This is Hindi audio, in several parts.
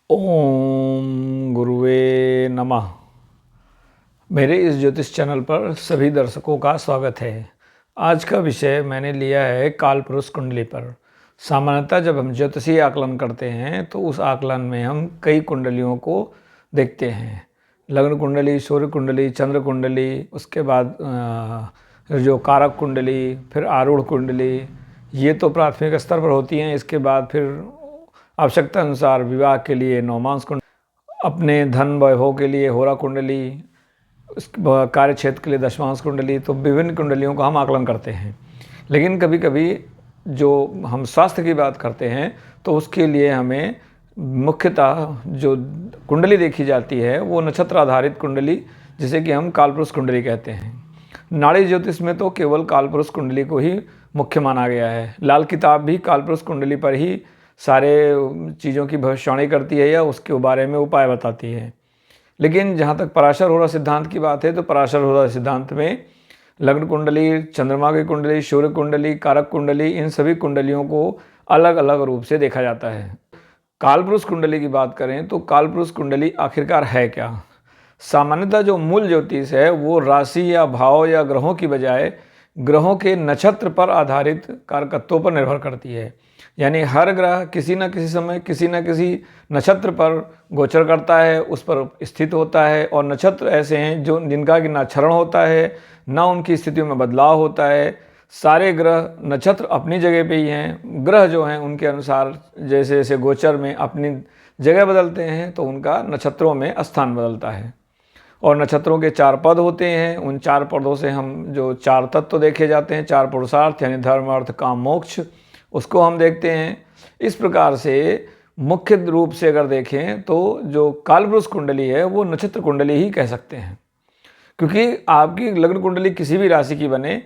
ओम गुरुवे नमः। मेरे इस ज्योतिष चैनल पर सभी दर्शकों का स्वागत है। आज का विषय मैंने लिया है काल पुरुष कुंडली पर। सामान्यतः जब हम ज्योतिषीय आकलन करते हैं तो उस आकलन में हम कई कुंडलियों को देखते हैं। लग्न कुंडली, सूर्य कुंडली, चंद्र कुंडली, उसके बाद जो कारक कुंडली, फिर आरूढ़ कुंडली, ये तो प्राथमिक स्तर पर होती हैं। इसके बाद फिर आवश्यकता अनुसार विवाह के लिए नवमांश कुंडली, अपने धन वैभव के लिए होरा कुंडली, कार्य क्षेत्र के लिए दशमांश कुंडली, तो विभिन्न कुंडलियों का हम आकलन करते हैं। लेकिन कभी कभी जो हम स्वास्थ्य की बात करते हैं तो उसके लिए हमें मुख्यतः जो कुंडली देखी जाती है वो नक्षत्र आधारित कुंडली, जिसे कि हम कालपुरुष कुंडली कहते हैं। नाड़ी ज्योतिष में तो केवल कालपुरुष कुंडली को ही मुख्य माना गया है। लाल किताब भी कालपुरुष कुंडली पर ही सारे चीज़ों की भविष्यवाणी करती है या उसके बारे में उपाय बताती है। लेकिन जहाँ तक पराशर होरा सिद्धांत की बात है तो पराशर होरा सिद्धांत में लग्न कुंडली, चंद्रमा की कुंडली, सूर्य कुंडली, कारक कुंडली, इन सभी कुंडलियों को अलग अलग रूप से देखा जाता है। कालपुरुष कुंडली की बात करें तो कालपुरुष कुंडली आखिरकार है क्या? सामान्यतः जो मूल ज्योतिष है वो राशि या भाव या ग्रहों की बजाय ग्रहों के नक्षत्र पर आधारित कारकत्वों पर निर्भर करती है। यानी हर ग्रह किसी न किसी समय किसी न किसी नक्षत्र पर गोचर करता है, उस पर स्थित होता है। और नक्षत्र ऐसे हैं जो जिनका कि ना क्षरण होता है ना उनकी स्थितियों में बदलाव होता है। सारे ग्रह, नक्षत्र अपनी जगह पे ही हैं। ग्रह जो हैं उनके अनुसार जैसे जैसे गोचर में अपनी जगह बदलते हैं तो उनका नक्षत्रों में स्थान बदलता है। और नक्षत्रों के 4 पद होते हैं। उन 4 पदों से हम जो 4 तत्व देखे जाते हैं, 4 पुरुषार्थ यानी धर्म, अर्थ, काम, मोक्ष, उसको हम देखते हैं। इस प्रकार से मुख्य रूप से अगर देखें तो जो कालपुरुष कुंडली है वो नक्षत्र कुंडली ही कह सकते हैं। क्योंकि आपकी लग्न कुंडली किसी भी राशि की बने,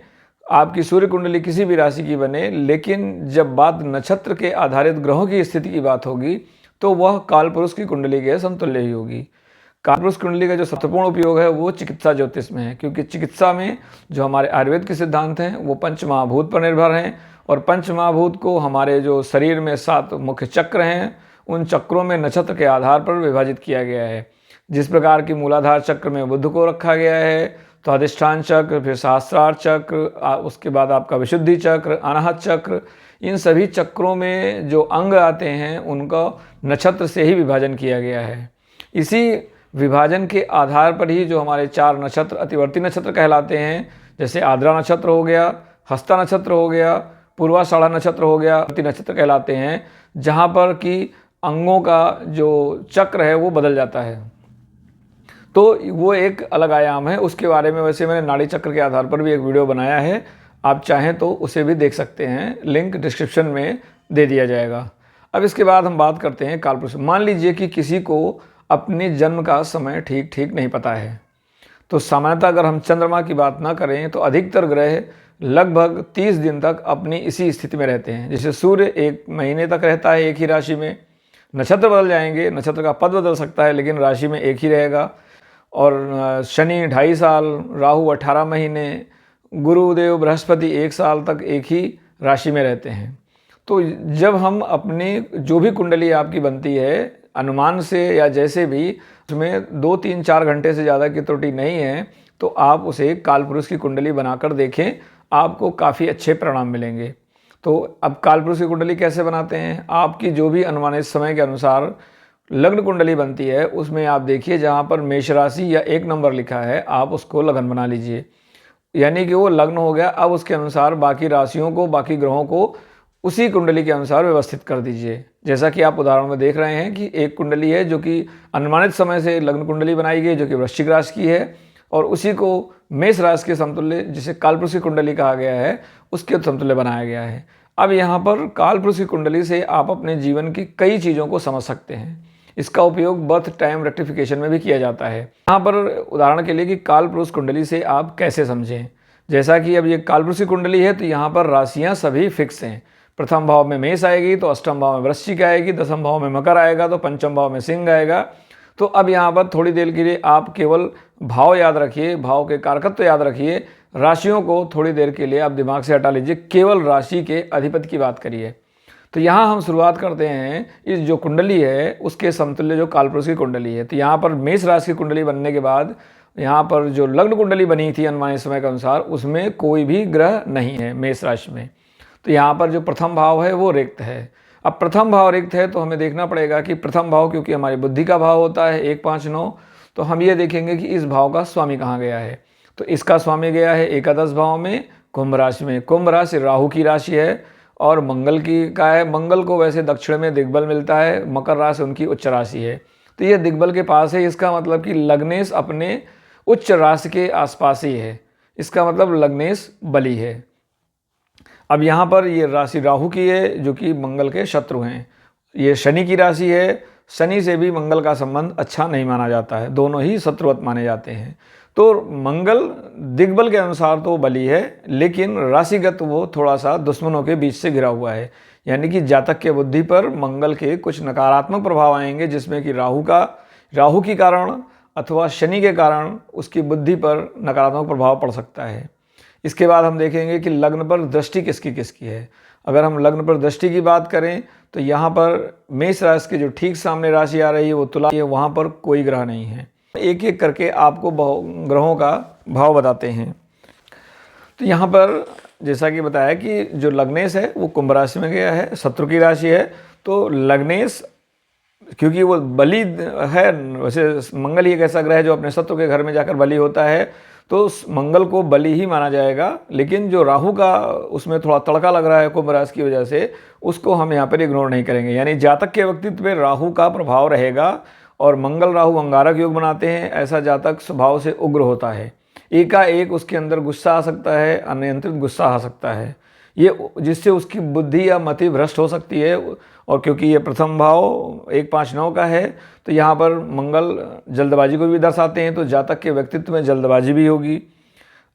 आपकी सूर्य कुंडली किसी भी राशि की बने, लेकिन जब बात नक्षत्र के आधारित ग्रहों की स्थिति की बात होगी तो वह कालपुरुष की कुंडली के समतुल्य ही होगी। कालपुरुष कुंडली का जो महत्वपूर्ण उपयोग है वो चिकित्सा ज्योतिष में है। क्योंकि चिकित्सा में जो हमारे आयुर्वेद के सिद्धांत हैं वो पंच महाभूत पर निर्भर हैं। और पंच महाभूत को हमारे जो शरीर में 7 मुख्य चक्र हैं उन चक्रों में नक्षत्र के आधार पर विभाजित किया गया है। जिस प्रकार की मूलाधार चक्र में बुध को रखा गया है, तो अधिष्ठान चक्र, फिर सहस्त्रार चक्र, उसके बाद आपका विशुद्धि चक्र, अनाहत चक्र, इन सभी चक्रों में जो अंग आते हैं उनका नक्षत्र से ही विभाजन किया गया है। इसी विभाजन के आधार पर ही जो हमारे 4 नक्षत्र अतिवर्ती नक्षत्र कहलाते हैं, जैसे आद्रा नक्षत्र हो गया, हस्ता नक्षत्र हो गया, पूर्वाषाढ़ा नक्षत्र हो गया, नक्षत्र कहलाते हैं, जहाँ पर कि अंगों का जो चक्र है वो बदल जाता है। तो वो एक अलग आयाम है। उसके बारे में वैसे मैंने नाड़ी चक्र के आधार पर भी एक वीडियो बनाया है, आप चाहें तो उसे भी देख सकते हैं, लिंक डिस्क्रिप्शन में दे दिया जाएगा। अब इसके बाद हम बात करते हैं कालपुरुष। मान लीजिए कि किसी को अपने जन्म का समय ठीक नहीं पता है, तो सामान्यतः अगर हम चंद्रमा की बात ना करें तो अधिकतर ग्रह लगभग 30 दिन तक अपनी इसी स्थिति में रहते हैं। जैसे सूर्य 1 महीने तक रहता है एक ही राशि में, नक्षत्र बदल जाएंगे, नक्षत्र का पद बदल सकता है लेकिन राशि में एक ही रहेगा। और शनि 2.5 साल, राहु 18 महीने, गुरुदेव बृहस्पति 1 साल तक एक ही राशि में रहते हैं। तो जब हम अपने जो भी कुंडली आपकी बनती है अनुमान से या जैसे भी, उसमें 2, 3, 4 घंटे से ज़्यादा की त्रुटि नहीं है तो आप उसे कालपुरुष की कुंडली बनाकर देखें, आपको काफ़ी अच्छे परिणाम मिलेंगे। तो अब कालपुरुष की कुंडली कैसे बनाते हैं? आपकी जो भी अनुमानित समय के अनुसार लग्न कुंडली बनती है उसमें आप देखिए जहाँ पर मेष राशि या 1 नंबर लिखा है आप उसको लगन बना लीजिए। यानी कि वो लग्न हो गया। अब उसके अनुसार बाकी राशियों को, बाकी ग्रहों को उसी कुंडली के अनुसार व्यवस्थित कर दीजिए। जैसा कि आप उदाहरण में देख रहे हैं कि एक कुंडली है जो कि अनुमानित समय से लग्न कुंडली बनाई गई जो कि वृश्चिक राशि की है, और उसी को मेष राशि के समतुल्य, जिसे कालपुरुष की कुंडली कहा गया है, उसके समतुल्य बनाया गया है। अब यहाँ पर कालपुरुष की कुंडली से आप अपने जीवन की कई चीज़ों को समझ सकते हैं। इसका उपयोग बर्थ टाइम रेक्टिफिकेशन में भी किया जाता है। यहाँ पर उदाहरण के लिए कि कालपुरुष कुंडली से आप कैसे समझें। जैसा कि अब ये कालपुरुष की कुंडली है तो यहाँ पर राशियाँ सभी फिक्स हैं। प्रथम भाव में मेष आएगी तो अष्टम भाव में वृश्चिक आएगी, दसम भाव में मकर आएगा तो पंचम भाव में सिंह आएगा। तो अब यहाँ पर थोड़ी देर के लिए आप केवल भाव याद रखिए, भाव के कारकत्व याद रखिए, राशियों को थोड़ी देर के लिए आप दिमाग से हटा लीजिए, केवल राशि के अधिपति की बात करिए। तो यहाँ हम शुरुआत करते हैं, इस जो कुंडली है उसके समतुल्य जो कालपुरुष की कुंडली है। तो यहाँ पर मेष राशि की कुंडली बनने के बाद यहाँ पर जो लग्न कुंडली बनी थी अनुमानित समय के अनुसार, उसमें कोई भी ग्रह नहीं है मेष राशि में। तो यहाँ पर जो प्रथम भाव है वो रिक्त है। अब प्रथम भाव रिक्त है तो हमें देखना पड़ेगा कि प्रथम भाव, क्योंकि हमारी बुद्धि का भाव होता है 1, 5, 9, तो हम ये देखेंगे कि इस भाव का स्वामी कहाँ गया है। तो इसका स्वामी गया है एकादश भाव में, कुंभ राशि में। कुंभ राशि राहु की राशि है और मंगल की का है। मंगल को वैसे दक्षिण में दिग्बल मिलता है, मकर राशि उनकी उच्च राशि है, तो ये दिग्बल के पास है। इसका मतलब कि लग्नेश अपने उच्च राशि के आसपास ही है, इसका मतलब लग्नेश बली है। अब यहाँ पर ये राशि राहु की है जो कि मंगल के शत्रु हैं। ये शनि की राशि है, शनि से भी मंगल का संबंध अच्छा नहीं माना जाता है, दोनों ही शत्रुवत माने जाते हैं। तो मंगल दिग्बल के अनुसार तो बली है, लेकिन राशिगत वो थोड़ा सा दुश्मनों के बीच से घिरा हुआ है। यानी कि जातक के बुद्धि पर मंगल के कुछ नकारात्मक प्रभाव आएंगे, जिसमें कि राहु के कारण अथवा शनि के कारण उसकी बुद्धि पर नकारात्मक प्रभाव पड़ सकता है। इसके बाद हम देखेंगे कि लग्न पर दृष्टि किसकी किसकी है। अगर हम लग्न पर दृष्टि की बात करें तो यहाँ पर मेष राशि के जो ठीक सामने राशि आ रही है वो तुला है, वहाँ पर कोई ग्रह नहीं है। एक एक करके आपको ग्रहों का भाव बताते हैं। तो यहाँ पर जैसा कि बताया कि जो लग्नेश है वो कुंभ राशि में गया है, शत्रु की राशि है। तो लग्नेश क्योंकि वो बली है, वैसे मंगल ही एक ऐसा ग्रह है जो अपने शत्रु के घर में जाकर बली होता है, तो मंगल को बली ही माना जाएगा। लेकिन जो राहु का उसमें थोड़ा तड़का लग रहा है कुंभ राशि की वजह से, उसको हम यहाँ पर इग्नोर नहीं करेंगे। यानी जातक के व्यक्तित्व में राहु का प्रभाव रहेगा और मंगल राहु अंगारक योग बनाते हैं। ऐसा जातक स्वभाव से उग्र होता है, एकाएक उसके अंदर गुस्सा आ सकता है, अनियंत्रित गुस्सा आ सकता है, ये जिससे उसकी बुद्धि या मति भ्रष्ट हो सकती है। और क्योंकि ये प्रथम भाव 1, 5, 9 का है, तो यहाँ पर मंगल जल्दबाजी को भी दर्शाते हैं, तो जातक के व्यक्तित्व में जल्दबाजी भी होगी।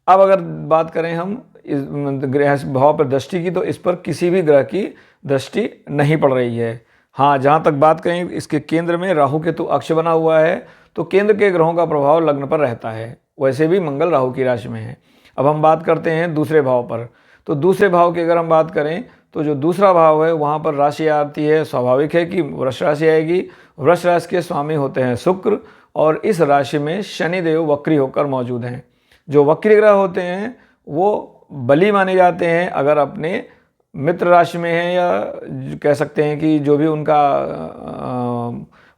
अब अगर बात करें हम इस ग्रह भाव पर दृष्टि की, तो इस पर किसी भी ग्रह की दृष्टि नहीं पड़ रही है। हाँ, जहाँ तक बात करें इसके केंद्र में राहु केतु अक्ष बना हुआ है, तो केंद्र के ग्रहों का प्रभाव लग्न पर रहता है। वैसे भी मंगल राहु की राशि में है। अब हम बात करते हैं दूसरे भाव पर। तो दूसरे भाव की अगर हम बात करें तो जो दूसरा भाव है वहाँ पर राशि आती है, स्वाभाविक है कि वृष राशि आएगी। वृष राशि के स्वामी होते हैं शुक्र, और इस राशि में शनिदेव वक्री होकर मौजूद हैं। जो वक्री ग्रह होते हैं वो बली माने जाते हैं अगर अपने मित्र राशि में है, या कह सकते हैं कि जो भी उनका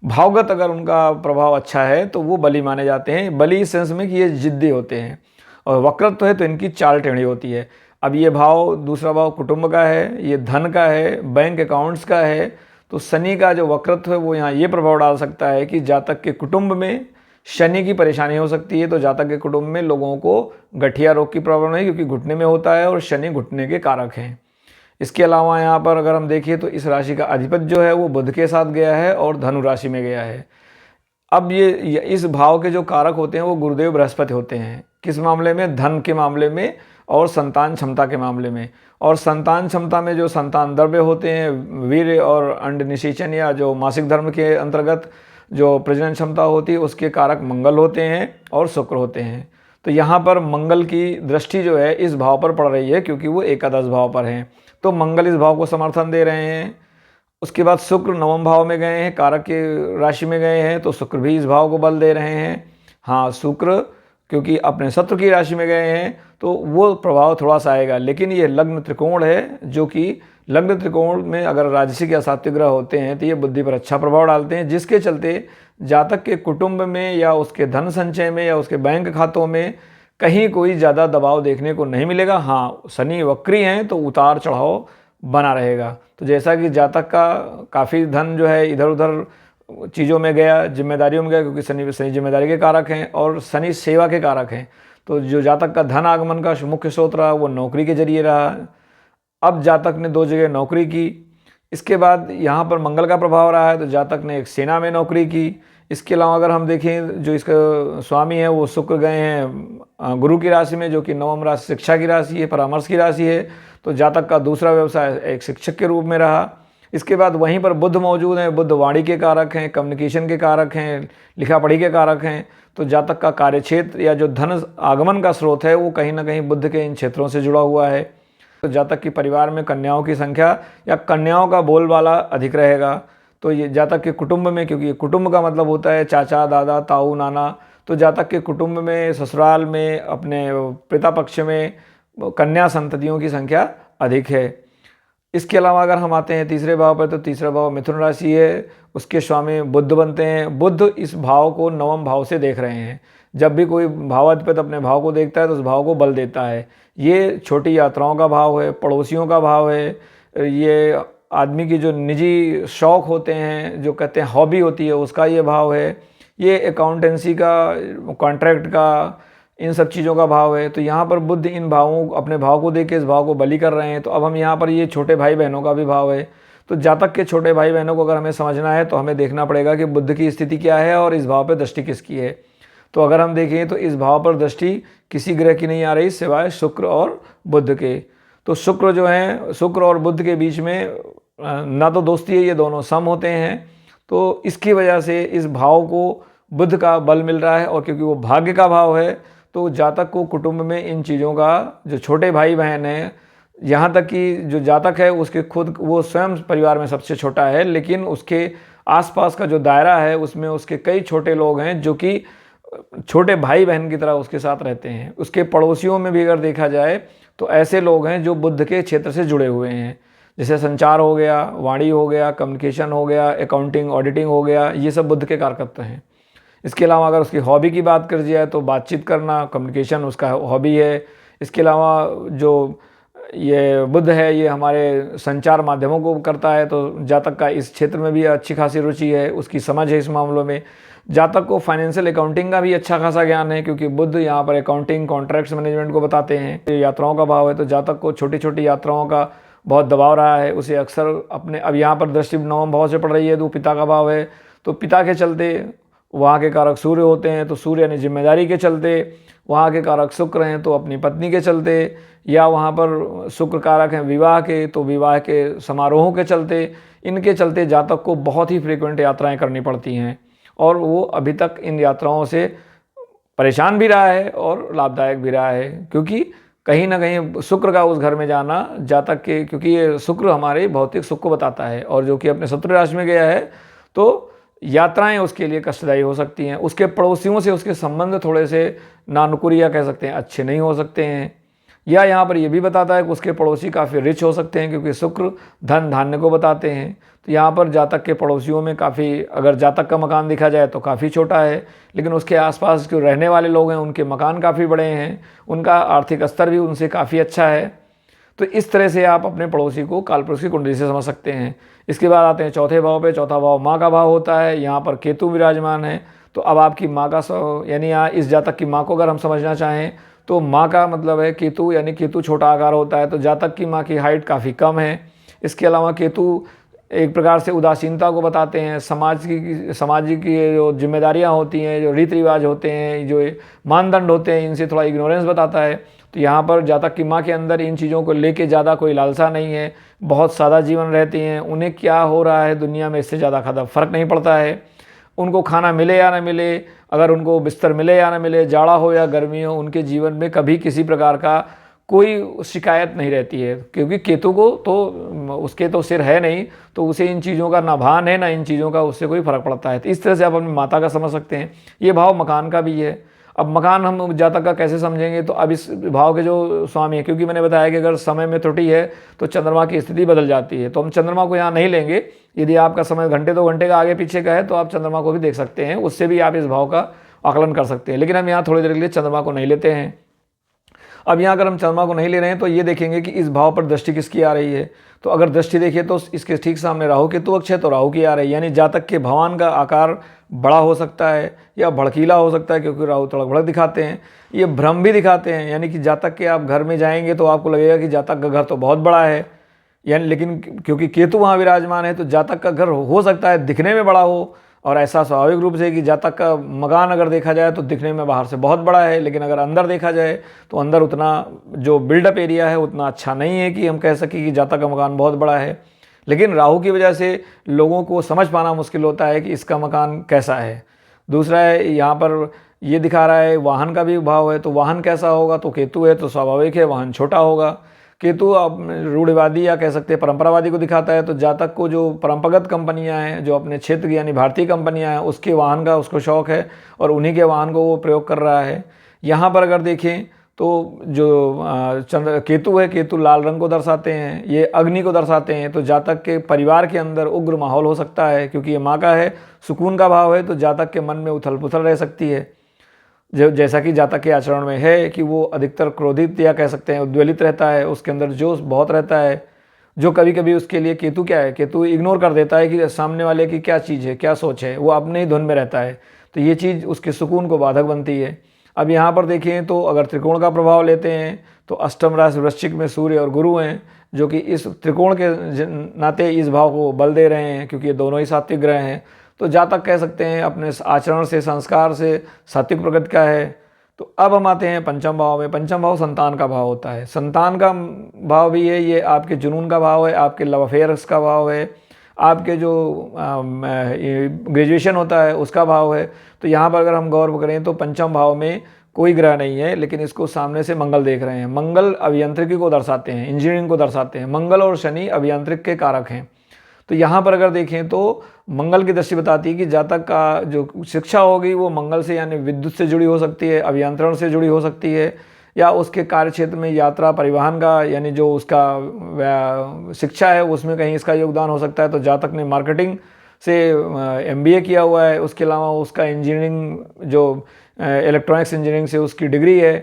भावगत अगर उनका प्रभाव अच्छा है तो वो बली माने जाते हैं। बली इस सेंस में कि ये जिद्दी होते हैं, और वक्रत्व है तो इनकी चाल टेढ़ी होती है। अब ये भाव दूसरा भाव कुटुंब का है, ये धन का है, बैंक अकाउंट्स का है। तो शनि का जो वक्रत्व है वो यहाँ ये प्रभाव डाल सकता है कि जातक के कुटुंब में शनि की परेशानी हो सकती है। तो जातक के कुटुंब में लोगों को गठिया रोग की प्रॉब्लम है, क्योंकि घुटने में होता है और शनि घुटने के कारक हैं। इसके अलावा यहाँ पर अगर हम देखिए तो इस राशि का अधिपति जो है वो बुध के साथ गया है और धनु राशि में गया है। अब ये इस भाव के जो कारक होते हैं वो गुरुदेव बृहस्पति होते हैं। किस मामले में? धन के मामले में और संतान क्षमता के मामले में। और संतान क्षमता में जो संतान द्रव्य होते हैं, वीर्य और अंड निषेचन, या जो मासिक धर्म के अंतर्गत जो प्रजनन क्षमता होती है, उसके कारक मंगल होते हैं और शुक्र होते हैं। तो यहाँ पर मंगल की दृष्टि जो है इस भाव पर पड़ रही है, क्योंकि वो एकादश भाव पर हैं, तो मंगल इस भाव को समर्थन दे रहे हैं। उसके बाद शुक्र नवम भाव में गए हैं, कारक के राशि में गए हैं, तो शुक्र भी इस भाव को बल दे रहे हैं। हाँ, शुक्र क्योंकि अपने शत्रु की राशि में गए हैं तो वो प्रभाव थोड़ा सा आएगा। लेकिन ये लग्न त्रिकोण है, जो कि लग्न त्रिकोण में अगर राजसिक या सात्विक ग्रह होते हैं तो ये बुद्धि पर अच्छा प्रभाव डालते हैं, जिसके चलते जातक के कुटुंब में या उसके धन संचय में या उसके बैंक खातों में कहीं कोई ज़्यादा दबाव देखने को नहीं मिलेगा। हाँ, शनि वक्री हैं तो उतार चढ़ाव बना रहेगा। तो जैसा कि जातक का काफ़ी धन जो है इधर उधर चीज़ों में गया, जिम्मेदारियों में गया, क्योंकि शनि जिम्मेदारी के कारक हैं और शनि सेवा के कारक हैं। तो जो जातक का धन आगमन का मुख्य स्रोत रहा वो नौकरी के जरिए रहा। अब जातक ने 2 जगह नौकरी की। इसके बाद यहाँ पर मंगल का प्रभाव रहा है, तो जातक ने एक सेना में नौकरी की। इसके अलावा अगर हम देखें जो इसका स्वामी है वो शुक्र गए हैं गुरु की राशि में, जो कि नवम राशि शिक्षा की राशि है, परामर्श की राशि है। तो जातक का दूसरा व्यवसाय एक शिक्षक के रूप में रहा। इसके बाद वहीं पर बुध मौजूद हैं। बुध वाणी के कारक हैं, कम्युनिकेशन के कारक हैं, लिखा पढ़ी के कारक हैं। तो जातक का कार्यक्षेत्र या जो धन आगमन का स्रोत है वो कहीं ना कहीं बुध के इन क्षेत्रों से जुड़ा हुआ है। तो जातक की परिवार में कन्याओं की संख्या या कन्याओं का बोलबाला अधिक रहेगा। तो ये जातक के कुटुंब में, क्योंकि कुटुंब का मतलब होता है चाचा, दादा, ताऊ, नाना, तो जातक के कुटुंब में, ससुराल में, अपने पिता पक्ष में कन्या संततियों की संख्या अधिक है। इसके अलावा अगर हम आते हैं तीसरे भाव पर, तो तीसरा भाव मिथुन राशि है, उसके स्वामी बुध बनते हैं। बुध इस भाव को नवम भाव से देख रहे हैं। जब भी कोई भावाधिपति अपने भाव को देखता है तो उस भाव को बल देता है। ये छोटी यात्राओं का भाव है, पड़ोसियों का भाव है, ये आदमी की जो निजी शौक़ होते हैं, जो कहते हैं हॉबी होती है, उसका ये भाव है। ये अकाउंटेंसी का, कॉन्ट्रैक्ट का, इन सब चीज़ों का भाव है। तो यहाँ पर बुध इन भावों, अपने भाव को देख के इस भाव को बली कर रहे हैं। तो अब हम यहाँ पर, ये छोटे भाई बहनों का भी भाव है। तो जातक के छोटे भाई बहनों को अगर हमें समझना है तो हमें देखना पड़ेगा कि बुध की स्थिति क्या है और इस भाव पर दृष्टि किसकी है। तो अगर हम देखें तो इस भाव पर दृष्टि किसी ग्रह की नहीं आ रही सिवाय शुक्र और बुध के। तो शुक्र जो है, शुक्र और बुध के बीच में ना तो दोस्ती है, ये दोनों सम होते हैं। तो इसकी वजह से इस भाव को बुध का बल मिल रहा है। और क्योंकि वो भाग्य का भाव है तो जातक को कुटुंब में इन चीज़ों का, जो छोटे भाई बहन हैं, यहाँ तक कि जो जातक है उसके खुद, वो स्वयं परिवार में सबसे छोटा है, लेकिन उसके आसपास का जो दायरा है उसमें उसके कई छोटे लोग हैं जो कि छोटे भाई बहन की तरह उसके साथ रहते हैं। उसके पड़ोसियों में भी अगर देखा जाए तो ऐसे लोग हैं जो बुध के क्षेत्र से जुड़े हुए हैं, जैसे संचार हो गया, वाणी हो गया, कम्युनिकेशन हो गया, अकाउंटिंग, ऑडिटिंग हो गया, ये सब बुध के कारकत्व हैं। इसके अलावा अगर उसकी हॉबी की बात कर जाए तो बातचीत करना, कम्युनिकेशन उसका हॉबी है। इसके अलावा जो ये बुध है ये हमारे संचार माध्यमों को करता है। तो जातक का इस क्षेत्र में भी अच्छी खासी रुचि है, उसकी समझ है इस मामलों में। जातक को फाइनेंशियल अकाउंटिंग का भी अच्छा खासा ज्ञान है, क्योंकि बुध यहाँ पर अकाउंटिंग, कॉन्ट्रैक्ट्स मैनेजमेंट को बताते हैं। ये यात्राओं का भाव है, तो जातक को छोटी छोटी यात्राओं का बहुत दबाव रहा है। उसे अक्सर अपने, अब यहाँ पर दृष्टि नवम भाव से पड़ रही है तो पिता का भाव है, तो पिता के चलते वहाँ के कारक सूर्य होते हैं, तो सूर्य यानी जिम्मेदारी के चलते। वहाँ के कारक शुक्र हैं तो अपनी पत्नी के चलते, या वहाँ पर शुक्र कारक हैं विवाह के, तो विवाह के समारोहों के चलते। इनके चलते जातक को बहुत ही फ्रीक्वेंट यात्राएं करनी पड़ती हैं, और वो अभी तक इन यात्राओं से परेशान भी रहा है और लाभदायक भी रहा है। क्योंकि कहीं ना कहीं शुक्र का उस घर में जाना जातक के, क्योंकि ये शुक्र हमारे भौतिक सुख को बताता है, और जो कि अपने शत्रु राशि में गया है तो यात्राएं उसके लिए कष्टदायी हो सकती हैं। उसके पड़ोसियों से उसके संबंध थोड़े से नानुकुरिया कह सकते हैं, अच्छे नहीं हो सकते हैं। या यहाँ पर यह भी बताता है कि उसके पड़ोसी काफ़ी रिच हो सकते हैं, क्योंकि शुक्र धन धान्य को बताते हैं। तो यहाँ पर जातक के पड़ोसियों में काफ़ी, अगर जातक का मकान देखा जाए तो काफ़ी छोटा है, लेकिन उसके आसपास जो रहने वाले लोग हैं उनके मकान काफ़ी बड़े हैं, उनका आर्थिक स्तर भी उनसे काफ़ी अच्छा है। तो इस तरह से आप अपने पड़ोसी को कालपुरुष की कुंडली से समझ सकते हैं। इसके बाद आते हैं चौथे भाव पे। चौथा भाव माँ का भाव होता है, यहाँ पर केतु विराजमान है। तो अब आपकी माँ का, यानी यहाँ इस जातक की माँ को अगर हम समझना चाहें तो माँ का मतलब है केतु, यानी केतु छोटा आकार होता है, तो जातक की माँ की हाइट काफ़ी कम है। इसके अलावा केतु एक प्रकार से उदासीनता को बताते हैं। समाज की जो जिम्मेदारियां होती हैं, जो रीति रिवाज होते हैं, जो मानदंड होते हैं, इनसे थोड़ा इग्नोरेंस बताता है। तो यहाँ पर जातक की माँ के अंदर इन चीज़ों को लेके ज़्यादा कोई लालसा नहीं है, बहुत सादा जीवन रहती हैं। उन्हें क्या हो रहा है दुनिया में इससे ज़्यादा ज़्यादा फ़र्क नहीं पड़ता है। उनको खाना मिले या ना मिले, अगर उनको बिस्तर मिले या ना मिले, जाड़ा हो या गर्मी हो, उनके जीवन में कभी किसी प्रकार का कोई शिकायत नहीं रहती है। क्योंकि केतु को तो उसके तो सिर है नहीं, तो उसे इन चीज़ों का ना भान है ना इन चीज़ों का उससे कोई फ़र्क पड़ता है। तो इस तरह से आप अपनी माता का समझ सकते हैं। ये भाव मकान का भी है। अब मकान हम जातक का कैसे समझेंगे, तो अब इस भाव के जो स्वामी है, क्योंकि मैंने बताया कि अगर समय में त्रुटि है तो चंद्रमा की स्थिति बदल जाती है, तो हम चंद्रमा को यहाँ नहीं लेंगे। यदि आपका समय घंटे 2 घंटे का आगे पीछे का है तो आप चंद्रमा को भी देख सकते हैं, उससे भी आप इस भाव का आकलन कर सकते हैं। लेकिन हम यहाँ थोड़ी देर के लिए चंद्रमा को नहीं लेते हैं। अब यहाँ अगर हम चंद्रमा को नहीं ले रहे हैं तो ये देखेंगे कि इस भाव पर दृष्टि किसकी आ रही है। तो अगर दृष्टि देखिए तो इसके ठीक सामने राहु केतु अक्ष है, तो राहु की आ रही है, यानी जातक के भगवान का आकार बड़ा हो सकता है या भड़कीला हो सकता है, क्योंकि राहु तड़क भड़क दिखाते हैं, ये भ्रम भी दिखाते हैं। यानी कि जातक के आप घर में जाएंगे तो आपको लगेगा कि जातक का घर तो बहुत बड़ा है, यानी लेकिन क्योंकि केतु वहाँ विराजमान है तो जातक का घर हो सकता है दिखने में बड़ा हो, और ऐसा स्वाभाविक रूप से कि जातक का मकान अगर देखा जाए तो दिखने में बाहर से बहुत बड़ा है, लेकिन अगर अंदर देखा जाए तो अंदर उतना जो बिल्डअप एरिया है उतना अच्छा नहीं है कि हम कह सकें कि जातक का मकान बहुत बड़ा है। लेकिन राहु की वजह से लोगों को समझ पाना मुश्किल होता है कि इसका मकान कैसा है। दूसरा है, यहाँ पर ये दिखा रहा है वाहन का भी भाव है, तो वाहन कैसा होगा, तो केतु है तो स्वाभाविक है वाहन छोटा होगा। केतु आप रूढ़िवादी या कह सकते हैं परंपरावादी को दिखाता है। तो जातक को जो परंपरागत कंपनियां हैं, जो अपने क्षेत्र की यानी भारतीय कंपनियां हैं, उसके वाहन का उसको शौक है और उन्हीं के वाहन को वो प्रयोग कर रहा है। यहाँ पर अगर देखें तो जो चंद्र केतु है, केतु लाल रंग को दर्शाते हैं, ये अग्नि को दर्शाते हैं। तो जातक के परिवार के अंदर उग्र माहौल हो सकता है, क्योंकि ये माँ का है, सुकून का भाव है। तो जातक के मन में उथल पुथल रह सकती है, जो जैसा कि जातक के आचरण में है कि वो अधिकतर क्रोधित या कह सकते हैं उद्वेलित रहता है, उसके अंदर जोश बहुत रहता है, जो कभी कभी उसके लिए केतु क्या है, केतु इग्नोर कर देता है कि सामने वाले की क्या चीज़ है, क्या सोच है, वो अपने ही धुन में रहता है। तो ये चीज़ उसके सुकून को बाधक बनती है। अब यहाँ पर देखिए तो अगर त्रिकोण का प्रभाव लेते हैं तो अष्टम राशि वृश्चिक में सूर्य और गुरु हैं, जो कि इस त्रिकोण के नाते इस भाव को बल दे रहे हैं, क्योंकि ये दोनों ही सात्विक ग्रह हैं। तो जातक कह सकते हैं अपने आचरण से, संस्कार से सात्विक प्रकृति का है। तो अब हम आते हैं पंचम भाव में। पंचम भाव संतान का भाव होता है। संतान का भाव भी है, ये आपके जुनून का भाव है, आपके लव अफेयर्स का भाव है, आपके जो ग्रेजुएशन होता है उसका भाव है। तो यहाँ पर अगर हम गौर करें तो पंचम भाव में कोई ग्रह नहीं है, लेकिन इसको सामने से मंगल देख रहे हैं। मंगल अभियांत्रिकी को दर्शाते हैं, इंजीनियरिंग को दर्शाते हैं। मंगल और शनि अभियांत्रिक के कारक हैं। तो यहाँ पर अगर देखें तो मंगल की दृष्टि बताती है कि जातक का जो शिक्षा होगी वो मंगल से यानी विद्युत से जुड़ी हो सकती है, अभियंत्रण से जुड़ी हो सकती है, या उसके कार्य क्षेत्र में यात्रा परिवहन का यानी जो उसका शिक्षा है उसमें कहीं इसका योगदान हो सकता है। तो जातक ने मार्केटिंग से MBA किया हुआ है, उसके अलावा उसका इंजीनियरिंग जो इलेक्ट्रॉनिक्स इंजीनियरिंग से उसकी डिग्री है।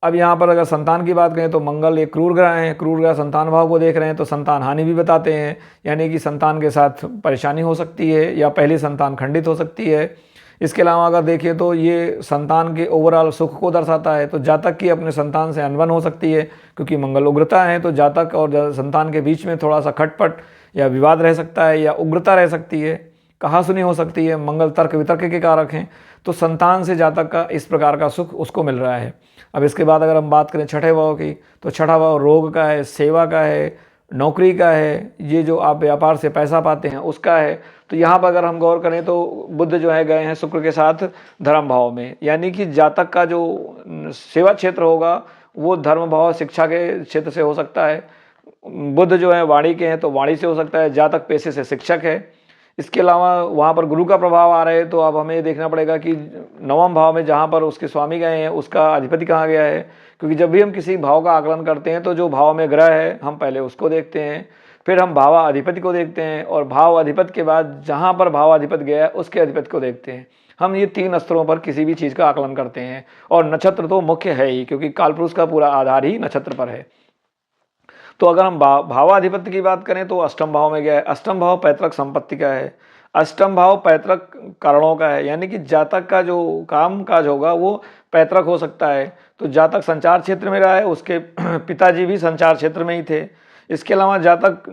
अब यहाँ पर अगर संतान की बात करें तो मंगल एक क्रूर ग्रह है, क्रूर ग्रह संतान भाव को देख रहे हैं, तो संतान हानि भी बताते हैं, यानी कि संतान के साथ परेशानी हो सकती है या पहली संतान खंडित हो सकती है। इसके अलावा अगर देखिए तो ये संतान के ओवरऑल सुख को दर्शाता है। तो जातक की अपने संतान से अनबन हो सकती है, क्योंकि मंगल उग्रता है। तो जातक और संतान के बीच में थोड़ा सा खटपट या विवाद रह सकता है, या उग्रता रह सकती है, कहासुनी हो सकती है। मंगल तर्क वितर्क के कारक हैं। तो संतान से जातक का इस प्रकार का सुख उसको मिल रहा है। अब इसके बाद अगर हम बात करें छठे भाव की, तो छठा भाव रोग का है, सेवा का है, नौकरी का है, ये जो आप व्यापार से पैसा पाते हैं उसका है। तो यहाँ पर अगर हम गौर करें तो बुध जो है गए हैं शुक्र के साथ धर्म भाव में, यानी कि जातक का जो सेवा क्षेत्र होगा वो धर्म भाव शिक्षा के क्षेत्र से हो सकता है। बुध जो है वाणी के हैं तो वाणी से हो सकता है, जातक पेशे से शिक्षक है। इसके अलावा वहाँ पर गुरु का प्रभाव आ रहा है। तो अब हमें ये देखना पड़ेगा कि नवम भाव में जहाँ पर उसके स्वामी गए हैं उसका अधिपति कहाँ गया है, क्योंकि जब भी हम किसी भाव का आकलन करते हैं तो जो भाव में ग्रह है हम पहले उसको देखते हैं, फिर हम भावाधिपति को देखते हैं, और भाव अधिपति के बाद जहाँ पर भावाधिपति गया है उसके अधिपति को देखते हैं। हम ये 3 स्तरों पर किसी भी चीज़ का आकलन करते हैं। और नक्षत्र तो मुख्य है ही, क्योंकि कालपुरुष का पूरा आधार ही नक्षत्र पर है। तो अगर हम भावाधिपत्य की बात करें तो अष्टम भाव में गया है। अष्टम भाव पैतृक संपत्ति का है, अष्टम भाव पैतृक कारणों का है, यानी कि जातक का जो काम काज होगा वो पैतृक हो सकता है। तो जातक संचार क्षेत्र में रहा है, उसके पिताजी भी संचार क्षेत्र में ही थे। इसके अलावा जातक